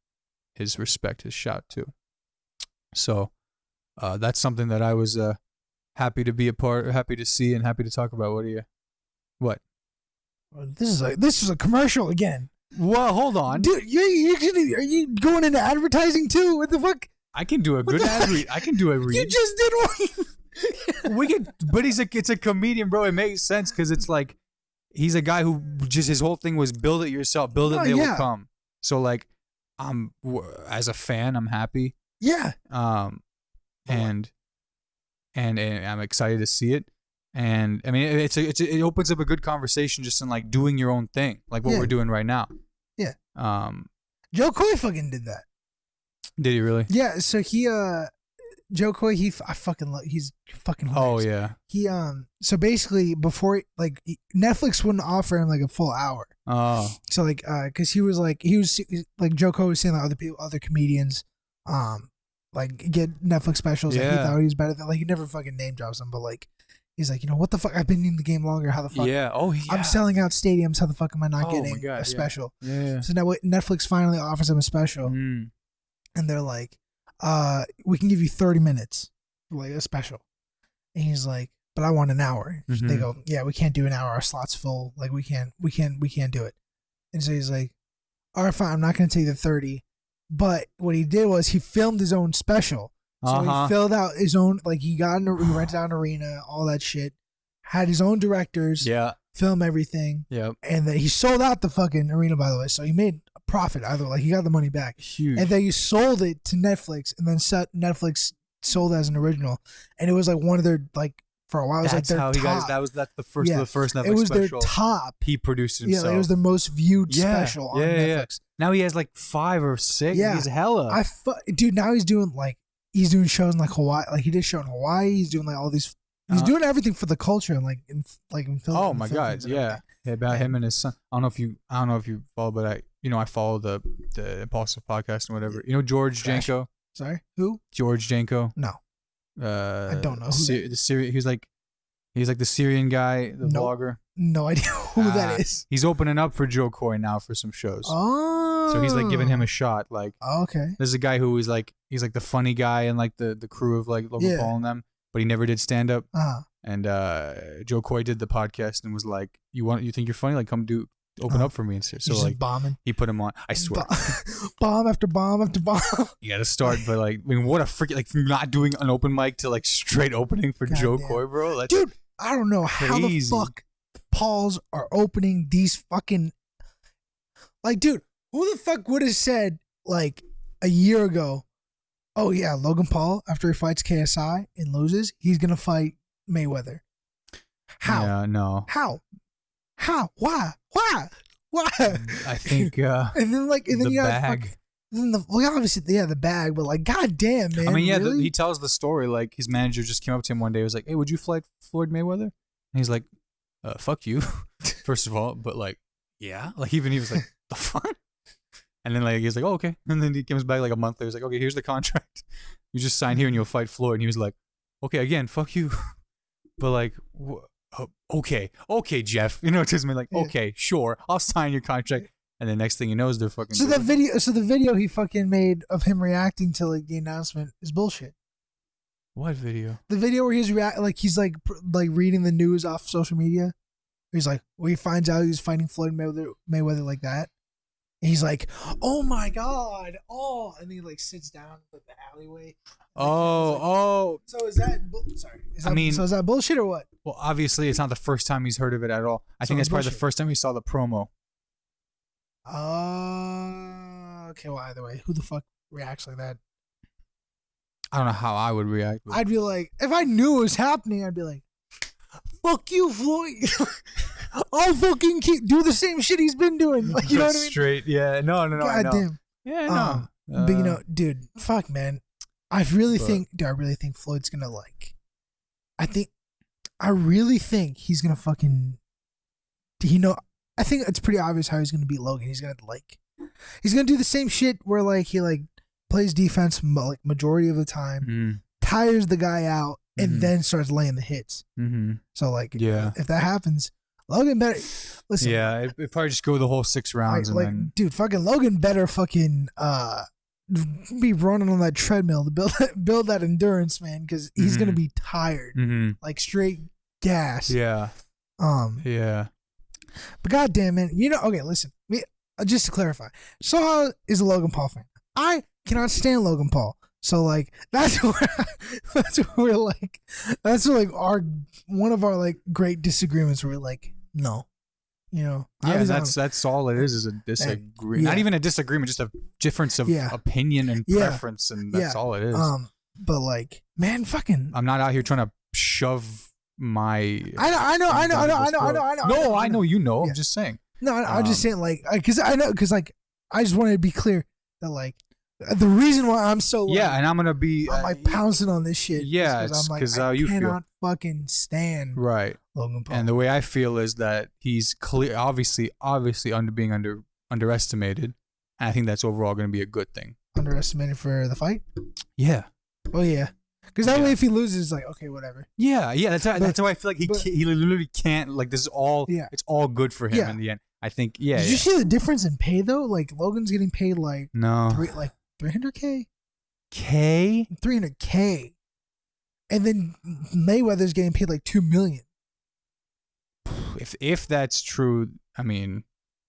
S2: respect, his shout too. So that's something that I was happy to be a part, happy to see, and happy to talk about. What?
S1: This is a commercial again.
S2: Well, hold on,
S1: dude. Are you going into advertising too? What the fuck?
S2: I can do a good ad read. I can do a read.
S1: You just did one.
S2: We could, but it's a comedian, bro. It makes sense because it's like he's a guy who just his whole thing was build it yourself, build it, they will come. So like, as a fan, I'm happy.
S1: Yeah.
S2: And I'm excited to see it. And I mean, it opens up a good conversation just in like doing your own thing, like what we're doing right now.
S1: Yeah. Joe Coy fucking did that.
S2: Did he really?
S1: Yeah. So he Joe Coy, I fucking love. He's fucking hilarious.
S2: Oh yeah.
S1: He So basically, before Netflix wouldn't offer him like a full hour.
S2: Oh.
S1: So like, cause he was like Joe Coy was saying like other comedians, like get Netflix specials. Yeah. Like, he thought he was better than, like, he never fucking name drops them, but like, he's like, what the fuck? I've been in the game longer. How the fuck?
S2: Yeah. Oh yeah.
S1: I'm selling out stadiums. How the fuck am I not getting a special?
S2: Yeah.
S1: So now Netflix finally offers him a special, and they're like, we can give you 30 minutes, like a special. And he's like, but I want an hour. They go, yeah, we can't do an hour. Our slot's full. Like we can't do it. And so he's like, all right, fine. I'm not going to take the 30. But what he did was he filmed his own special. So he filled out his own, like he rented out an arena, all that shit, had his own directors, film everything. Yep. And then he sold out the fucking arena, by the way. So he made a profit either, like he got the money back.
S2: Huge.
S1: And then he sold it to Netflix, and then Netflix sold it as an original. And it was like one of their, like, for a while, it was like their top. That's the first Netflix special. It was their top.
S2: He produced it himself.
S1: Yeah, it was the most viewed special on Netflix.
S2: Now he has like 5 or 6.
S1: Yeah.
S2: He's hella.
S1: Dude, now he's doing shows in like Hawaii. Like he did a show in Hawaii. He's doing like all these. He's doing everything for the culture and in film.
S2: Oh my god, yeah. About him and his son. I don't know if you follow, but I follow the Impulsive podcast and whatever. You know George Janko?
S1: Sorry, who?
S2: George Janko?
S1: No. I don't know who
S2: the Syrian. He's like the Syrian guy, the vlogger.
S1: No idea who that is.
S2: He's opening up for Joe Coy now for some shows.
S1: Oh,
S2: so he's like giving him a shot. Like,
S1: okay,
S2: there's a guy who is like he's like the funny guy in like the crew of like Logan Paul and them, but he never did stand up. And Joe Coy did the podcast and was like, you think you're funny? Like, come open up for me and shit. So like
S1: bombing.
S2: He put him on. I swear,
S1: bomb after bomb after bomb.
S2: You got to start, but like, I mean, what a freaking, like, from not doing an open mic to like straight opening for Joe Coy, bro. That's
S1: dude, I don't know how the fuck Pauls are opening these fucking, like, dude, who the fuck would have said like a year ago, oh yeah, Logan Paul, after he fights KSI and loses, he's gonna fight Mayweather? How?
S2: Yeah, no.
S1: How? Why?
S2: I think
S1: and then
S2: the
S1: you got
S2: bag.
S1: Obviously, the bag, but like, goddamn, man.
S2: I mean, yeah,
S1: really?
S2: He tells the story. Like, his manager just came up to him one day. Was like, "Hey, would you fight Floyd Mayweather?" And he's like, "Fuck you," first of all. But like, yeah, like even he was like, "The fuck." And then like he's like, "Oh, okay." And then he comes back like a month later. He's like, "Okay, here's the contract. You just sign here and you'll fight Floyd." And he was like, "Okay, again, fuck you." But like, okay, Jeff. You know, to me like, okay, sure, I'll sign your contract. And the next thing you know is they're fucking.
S1: So the video he fucking made of him reacting to like the announcement is bullshit.
S2: What video?
S1: The video where he's he's reading the news off social media. He's like, where he finds out he's fighting Floyd Mayweather like that. And he's like, oh my god, oh, and he like sits down in the alleyway.
S2: Oh.
S1: So is that so is that bullshit or what?
S2: Well, obviously it's not the first time he's heard of it at all. I think that's probably the first time he saw the promo.
S1: Okay. Well, either way, who the fuck reacts like that?
S2: I don't know how I would react.
S1: I'd be like, if I knew it was happening, I'd be like, fuck you, Floyd. I'll fucking do the same shit he's been doing. Like, you know what I mean?
S2: Straight, yeah. No.
S1: God damn.
S2: Yeah, no.
S1: But dude, fuck, man. I really think Floyd's gonna like. I really think he's gonna fucking. I think it's pretty obvious how he's gonna beat Logan. He's gonna do the same shit where like he like plays defense like majority of the time, tires the guy out, and then starts laying the hits. So like, if that happens, Logan better listen.
S2: Yeah, it probably just go the whole 6 rounds, and then
S1: dude, fucking Logan better fucking be running on that treadmill to build that endurance, man, because he's gonna be tired, like straight gas.
S2: Yeah. Yeah.
S1: But goddamn, man, okay, listen. Just to clarify, Sohile is a Logan Paul fan. I cannot stand Logan Paul. So like that's where like one of our like great disagreements where we're like, no. Yeah,
S2: that's all it is a disagreement. Not even a disagreement, just a difference of opinion and preference, and that's all it is.
S1: But like, man, fucking,
S2: I'm not out here trying to shove my.
S1: I know.
S2: No, I know. You know. I'm just saying.
S1: No, I'm just saying, like, because I just wanted to be clear that like The reason why I'm so like,
S2: and I'm gonna be
S1: I'm like pouncing on this shit.
S2: Yeah,
S1: it's
S2: because
S1: I
S2: you
S1: cannot
S2: feel
S1: fucking stand
S2: right.
S1: Logan Paul.
S2: And the way I feel is that he's obviously underestimated. And I think that's overall going to be a good thing.
S1: Underestimated for the fight?
S2: Yeah.
S1: Oh yeah. Because that way, if he loses, it's like okay, whatever.
S2: Yeah. That's why I feel like he literally can't. Like this is all.
S1: Yeah.
S2: It's all good for him in the end. I think. Yeah.
S1: Did you see the difference in pay though? Like Logan's getting paid like $300K. 300K. And then Mayweather's getting paid like $2 million.
S2: If that's true, I mean,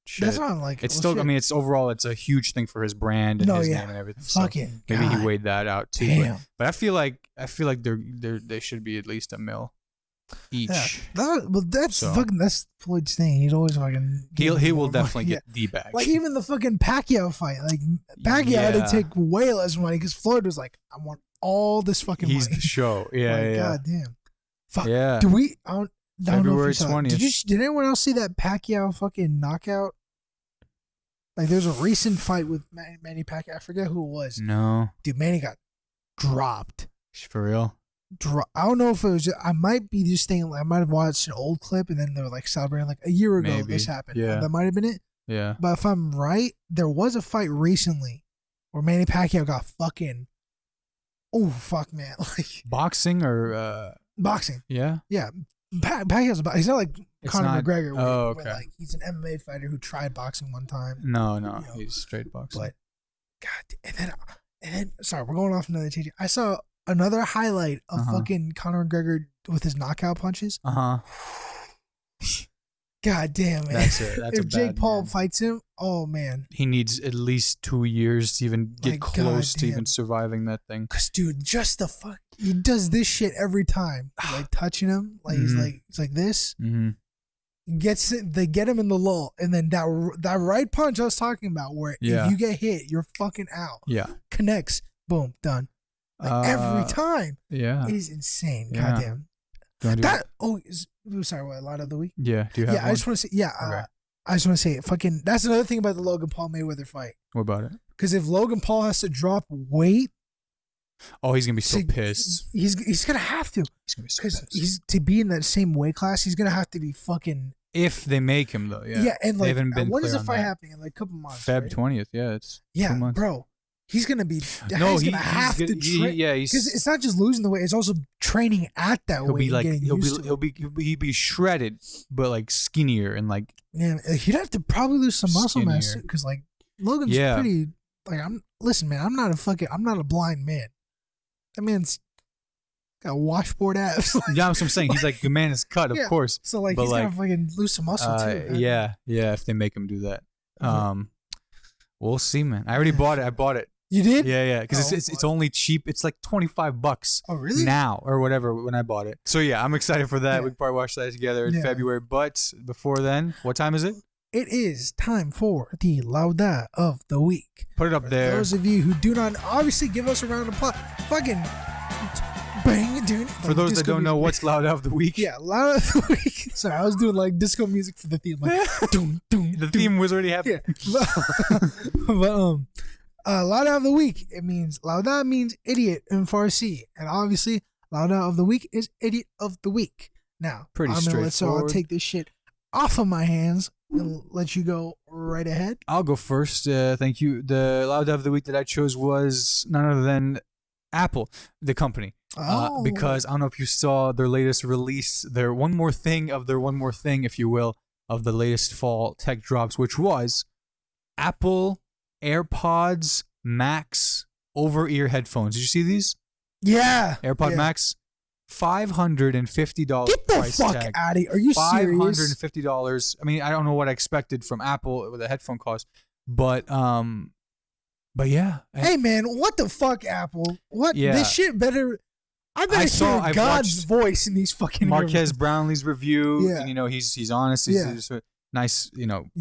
S2: shit.
S1: That's not like
S2: it's still. Shit. I mean, it's overall, it's a huge thing for his brand and his name and everything.
S1: Fucking
S2: so maybe he weighed that out too.
S1: Damn.
S2: But I feel like they should be at least $1 million each.
S1: Yeah. That's Floyd's thing. He's always fucking.
S2: He will definitely get the bag.
S1: Like even the fucking Pacquiao fight. Like Pacquiao had to take way less money because Floyd was like, I want all this fucking money.
S2: He's the show. Yeah,
S1: like,
S2: yeah.
S1: God damn. Fuck.
S2: Yeah.
S1: Do we? I don't know
S2: February
S1: if you
S2: 20th.
S1: Did anyone else see that Pacquiao fucking knockout? Like there's a recent fight with Manny Pacquiao. I forget who it was.
S2: No.
S1: Dude, Manny got dropped.
S2: For real?
S1: I don't know if it was. I might be just thinking. Like, I might have watched an old clip and then they were like celebrating like a year ago.
S2: Maybe.
S1: This happened.
S2: Yeah.
S1: That might have been it.
S2: Yeah.
S1: But if I'm right, there was a fight recently where Manny Pacquiao got fucking. Oh fuck, man! Like
S2: boxing or
S1: boxing.
S2: Yeah.
S1: Yeah. Pacquiao's about. He's not like Conor McGregor.
S2: Oh, okay.
S1: Where, like he's an MMA fighter who tried boxing one time.
S2: No, he's straight boxing.
S1: But God, and then sorry, we're going off another tangent. I saw another highlight of fucking Conor McGregor with his knockout punches. God damn, man.
S2: That's it. That's
S1: if Jake Paul fights him, oh man,
S2: he needs at least 2 years to even get close to even surviving that thing.
S1: Cause dude, just the fuck, he does this shit every time. Like touching him, like he's like this. Gets it. They get him in the lull, and then that right punch I was talking about, where if you get hit, you're fucking out.
S2: Yeah,
S1: connects, boom, done. Like every time.
S2: Yeah,
S1: it is insane.
S2: Yeah.
S1: Goddamn. Sorry, what, Loud of the Week?
S2: Yeah, do you have one?
S1: I just want to say, okay. I just want to say, fucking, that's another thing about the Logan Paul Mayweather fight.
S2: What about it?
S1: Because if Logan Paul has to drop weight,
S2: he's gonna be so pissed.
S1: He's gonna have to.
S2: He's gonna be so pissed.
S1: He's to be in that same weight class. He's gonna have to be fucking.
S2: If they make him though, yeah.
S1: Yeah, and like, when is the fight
S2: that.
S1: happening? In like a couple months.
S2: Feb
S1: right?
S2: 20th. Yeah, it's 2 months.
S1: Bro. He's gonna be.
S2: No,
S1: he's gonna have to train.
S2: Yeah,
S1: because it's not just losing the weight; it's also training at that weight.
S2: He'll be shredded, but like skinnier and like.
S1: Man, he'd have to probably lose some muscle mass because like Logan's pretty. Like listen, man, I'm not a blind man. That man's got washboard abs.
S2: Yeah, that's what I'm saying. He's like the man is cut, of course.
S1: So like he's gonna fucking lose some muscle too. Man.
S2: Yeah. If they make him do that, we'll see, man. I already bought it. I bought it.
S1: You did?
S2: Yeah, because it's only cheap. It's like $25.
S1: Oh, really?
S2: Now or whatever when I bought it. So yeah, I'm excited for that. We can probably watch that together in February. But before then, what time is it?
S1: It is time for the Lauda of the Week.
S2: Put it up there.
S1: For those of you who do not, obviously give us a round of applause. Fucking bang, dude.
S2: For those that don't know, what's Lauda of the Week?
S1: Yeah, Lauda of the Week. Sorry, I was doing like disco music for the theme. Like,
S2: the theme was already happening.
S1: Yeah. But Lauda of the Week, Lauda means idiot in Farsi. And obviously, Lauda of the Week is idiot of the week. Now,
S2: pretty straightforward.
S1: So I'll take this shit off of my hands and let you go right ahead.
S2: I'll go first. Thank you. The Lauda of the Week that I chose was none other than Apple, the company. Because I don't know if you saw their latest release, their one more thing, if you will, of the latest fall tech drops, which was Apple AirPods Max over-ear headphones. Did you see these?
S1: Yeah.
S2: AirPod Max, $550
S1: Get the
S2: price
S1: fuck
S2: tag.
S1: out of here. Are you serious?
S2: $550. I mean, I don't know what I expected from Apple with a headphone cost, but yeah.
S1: Hey man, what the fuck, Apple? What this shit better? I hear God's voice in these fucking
S2: Marquez Brownlee's review. Yeah. And he's honest. He's just a nice,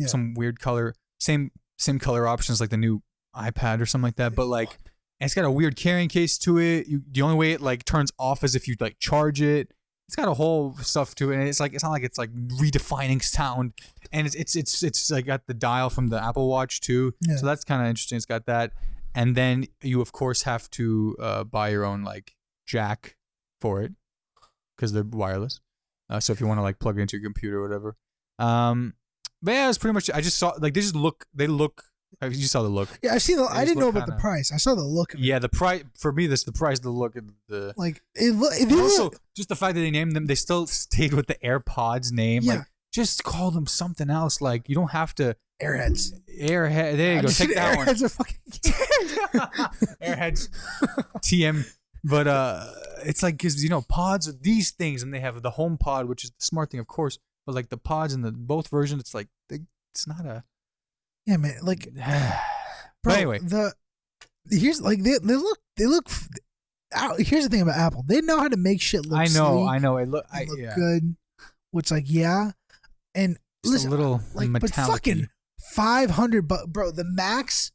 S2: some weird color, same color options like the new iPad or something like that. But like, it's got a weird carrying case to it. The only way it like turns off is if you like charge it. It's got a whole stuff to it, and it's not like it's like redefining sound. And it's like got the dial from the Apple Watch too. Yeah. So that's kind of interesting. It's got that. And then you, of course, have to buy your own like jack for it because they're wireless. So if you want to like plug it into your computer or whatever. But yeah, it's pretty much. I just saw like they look. You saw the look.
S1: Yeah, I've seen. I didn't know about the price. I saw the look.
S2: Yeah, the price for me. This the price, the look, and the
S1: like.
S2: Also, just the fact that they named them. They still stayed with the AirPods name. Yeah. Like, just call them something else. Like you don't have to.
S1: Airheads.
S2: Airhead. There you go. Take that one.
S1: Airheads are fucking.
S2: Airheads. TM. But it's like because pods are these things, and they have the home pod, which is the smart thing, of course. But like the pods in the both versions, it's like it's not a.
S1: Yeah, man. Like, bro,
S2: but anyway,
S1: here's like they look. Here's the thing about Apple. They know how to make shit look.
S2: I know. It look
S1: good. Which like and
S2: just listen, a little
S1: like
S2: metallic.
S1: But fucking $500, bro. The max.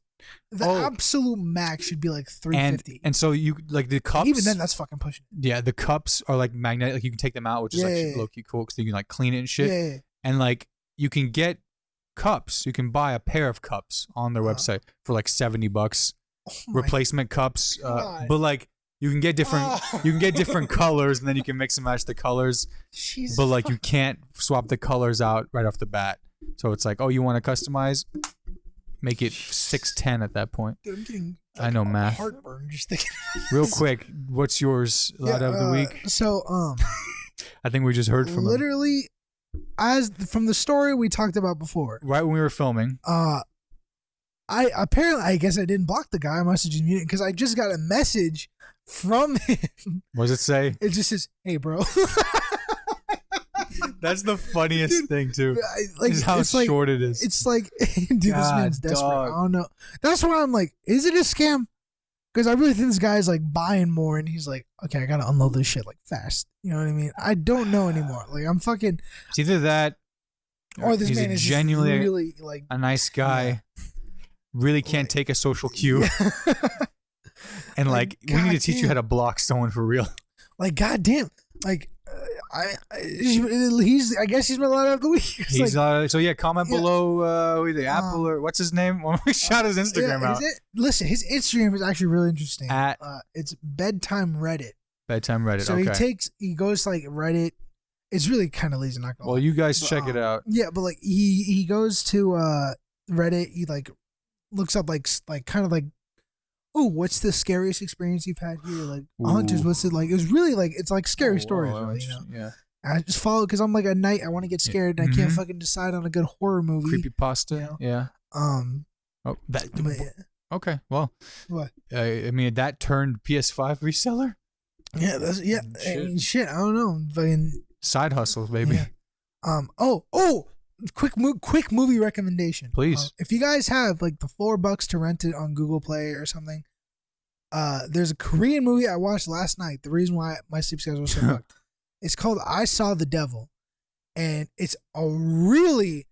S1: The absolute max should be like $350.
S2: And so you like the cups.
S1: Even then, that's fucking pushing.
S2: Yeah, the cups are like magnetic. Like you can take them out, which is like low-key cool because you can like clean it and shit.
S1: Yeah.
S2: And like you can get cups. You can buy a pair of cups on their website for like $70. Replacement cups, but like you can get different colors, and then you can mix and match the colors.
S1: Jesus
S2: but like you can't swap the colors out right off the bat. So it's like, oh, you want to customize? Make it 610 at that point.
S1: Dude, I'm getting
S2: I know math.
S1: Heartburn just thinking.
S2: Real quick, what's yours of the week?
S1: So
S2: I think we just heard from
S1: literally as from the story we talked about before.
S2: Right when we were filming.
S1: I guess I didn't block the guy. I must have just muted because I just got a message from him.
S2: What does it say?
S1: It just says, "Hey, bro."
S2: That's the funniest thing too. Like is how short it is.
S1: It's like, dude, this man's desperate. I don't know. That's why I'm like, is it a scam? Because I really think this guy's like buying more, and he's like, okay, I gotta unload this shit like fast. You know what I mean? I don't know anymore. Like I'm fucking.
S2: It's either that,
S1: or this man is genuinely really like
S2: a nice guy. Yeah. Really can't take a social cue. Yeah. And like we need to teach you how to block someone for real. Like goddamn,
S1: like. I guess he's been allowed out the week.
S2: He's like, so yeah. Comment below the Apple or what's his name? When we shout his Instagram out.
S1: Listen, his Instagram is actually really interesting. It's bedtime Reddit.
S2: Bedtime Reddit.
S1: So he goes to like Reddit. It's really kind of lazy, not gonna lie.
S2: You guys check it out.
S1: Yeah, but like he goes to Reddit. He like looks up like kind of like. Oh, what's the scariest experience you've had here? Like hunters, what's it like? It was really like it's like scary stories, really, you know. Yeah. I just follow because I'm like at night I want to get scared and I can't fucking decide on a good horror movie.
S2: Creepypasta. You know? Yeah. Okay. Well. What? I mean that turned PS5 reseller.
S1: Yeah. That's shit. I don't know. Fucking
S2: side hustles, baby.
S1: Yeah. Quick movie recommendation.
S2: Please.
S1: If you guys have like the $4 to rent it on Google Play or something, there's a Korean movie I watched last night. The reason why my sleep schedule was so fucked. It's called I Saw the Devil. And it's a really,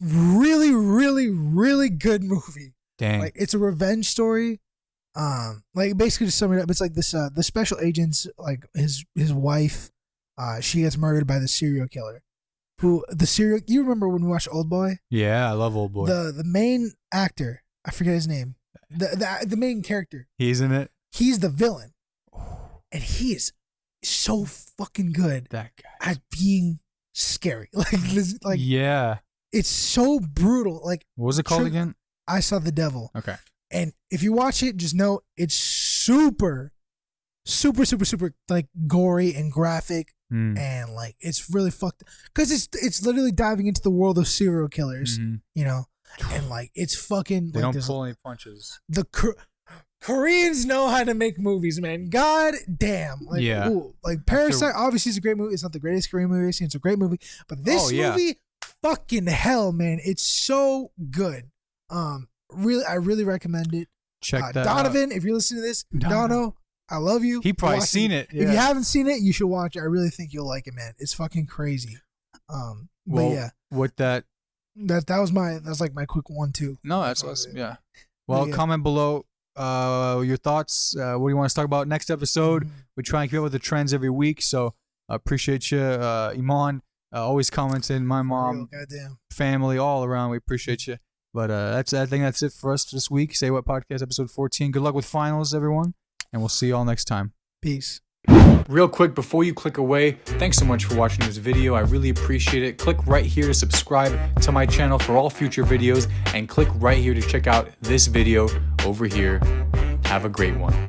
S1: really, really, really good movie.
S2: Dang.
S1: Like it's a revenge story. Like basically to sum it up, it's like this the special agent's like his wife, she gets murdered by the serial killer. You remember when we watched Old Boy?
S2: Yeah, I love Old Boy.
S1: The main actor, I forget his name. The main character.
S2: He's in it.
S1: He's the villain. And he is so fucking good.
S2: That guy.
S1: At being scary. Like
S2: yeah.
S1: It's so brutal. Like
S2: what was it called again?
S1: I Saw the Devil.
S2: Okay.
S1: And if you watch it, just know it's super like gory and graphic. And like it's really fucked because it's literally diving into the world of serial killers, you know, and like it's fucking.
S2: They don't pull any punches.
S1: The Koreans know how to make movies, man. God damn, like,
S2: yeah.
S1: Like Parasite obviously is a great movie. It's not the greatest Korean movie I've seen. It's a great movie, but this movie, fucking hell, man, it's so good. I really recommend it.
S2: Check that
S1: Donovan, if you're listening to this, Dono. I love you.
S2: He probably seen it.
S1: Yeah. If you haven't seen it, you should watch it. I really think you'll like it, man. It's fucking crazy. But yeah.
S2: What that
S1: that's like my quick 1-2.
S2: No, that's awesome. Yeah. Well, comment below your thoughts. What do you want us to talk about next episode? We try and keep up with the trends every week, so I appreciate you, Iman. Always commenting. My mom, family, all around. We appreciate you. But I think that's it for us this week. Say What Podcast, episode 14. Good luck with finals, everyone. And we'll see you all next time.
S1: Peace.
S2: Real quick, before you click away, thanks so much for watching this video. I really appreciate it. Click right here to subscribe to my channel for all future videos, and click right here to check out this video over here. Have a great one.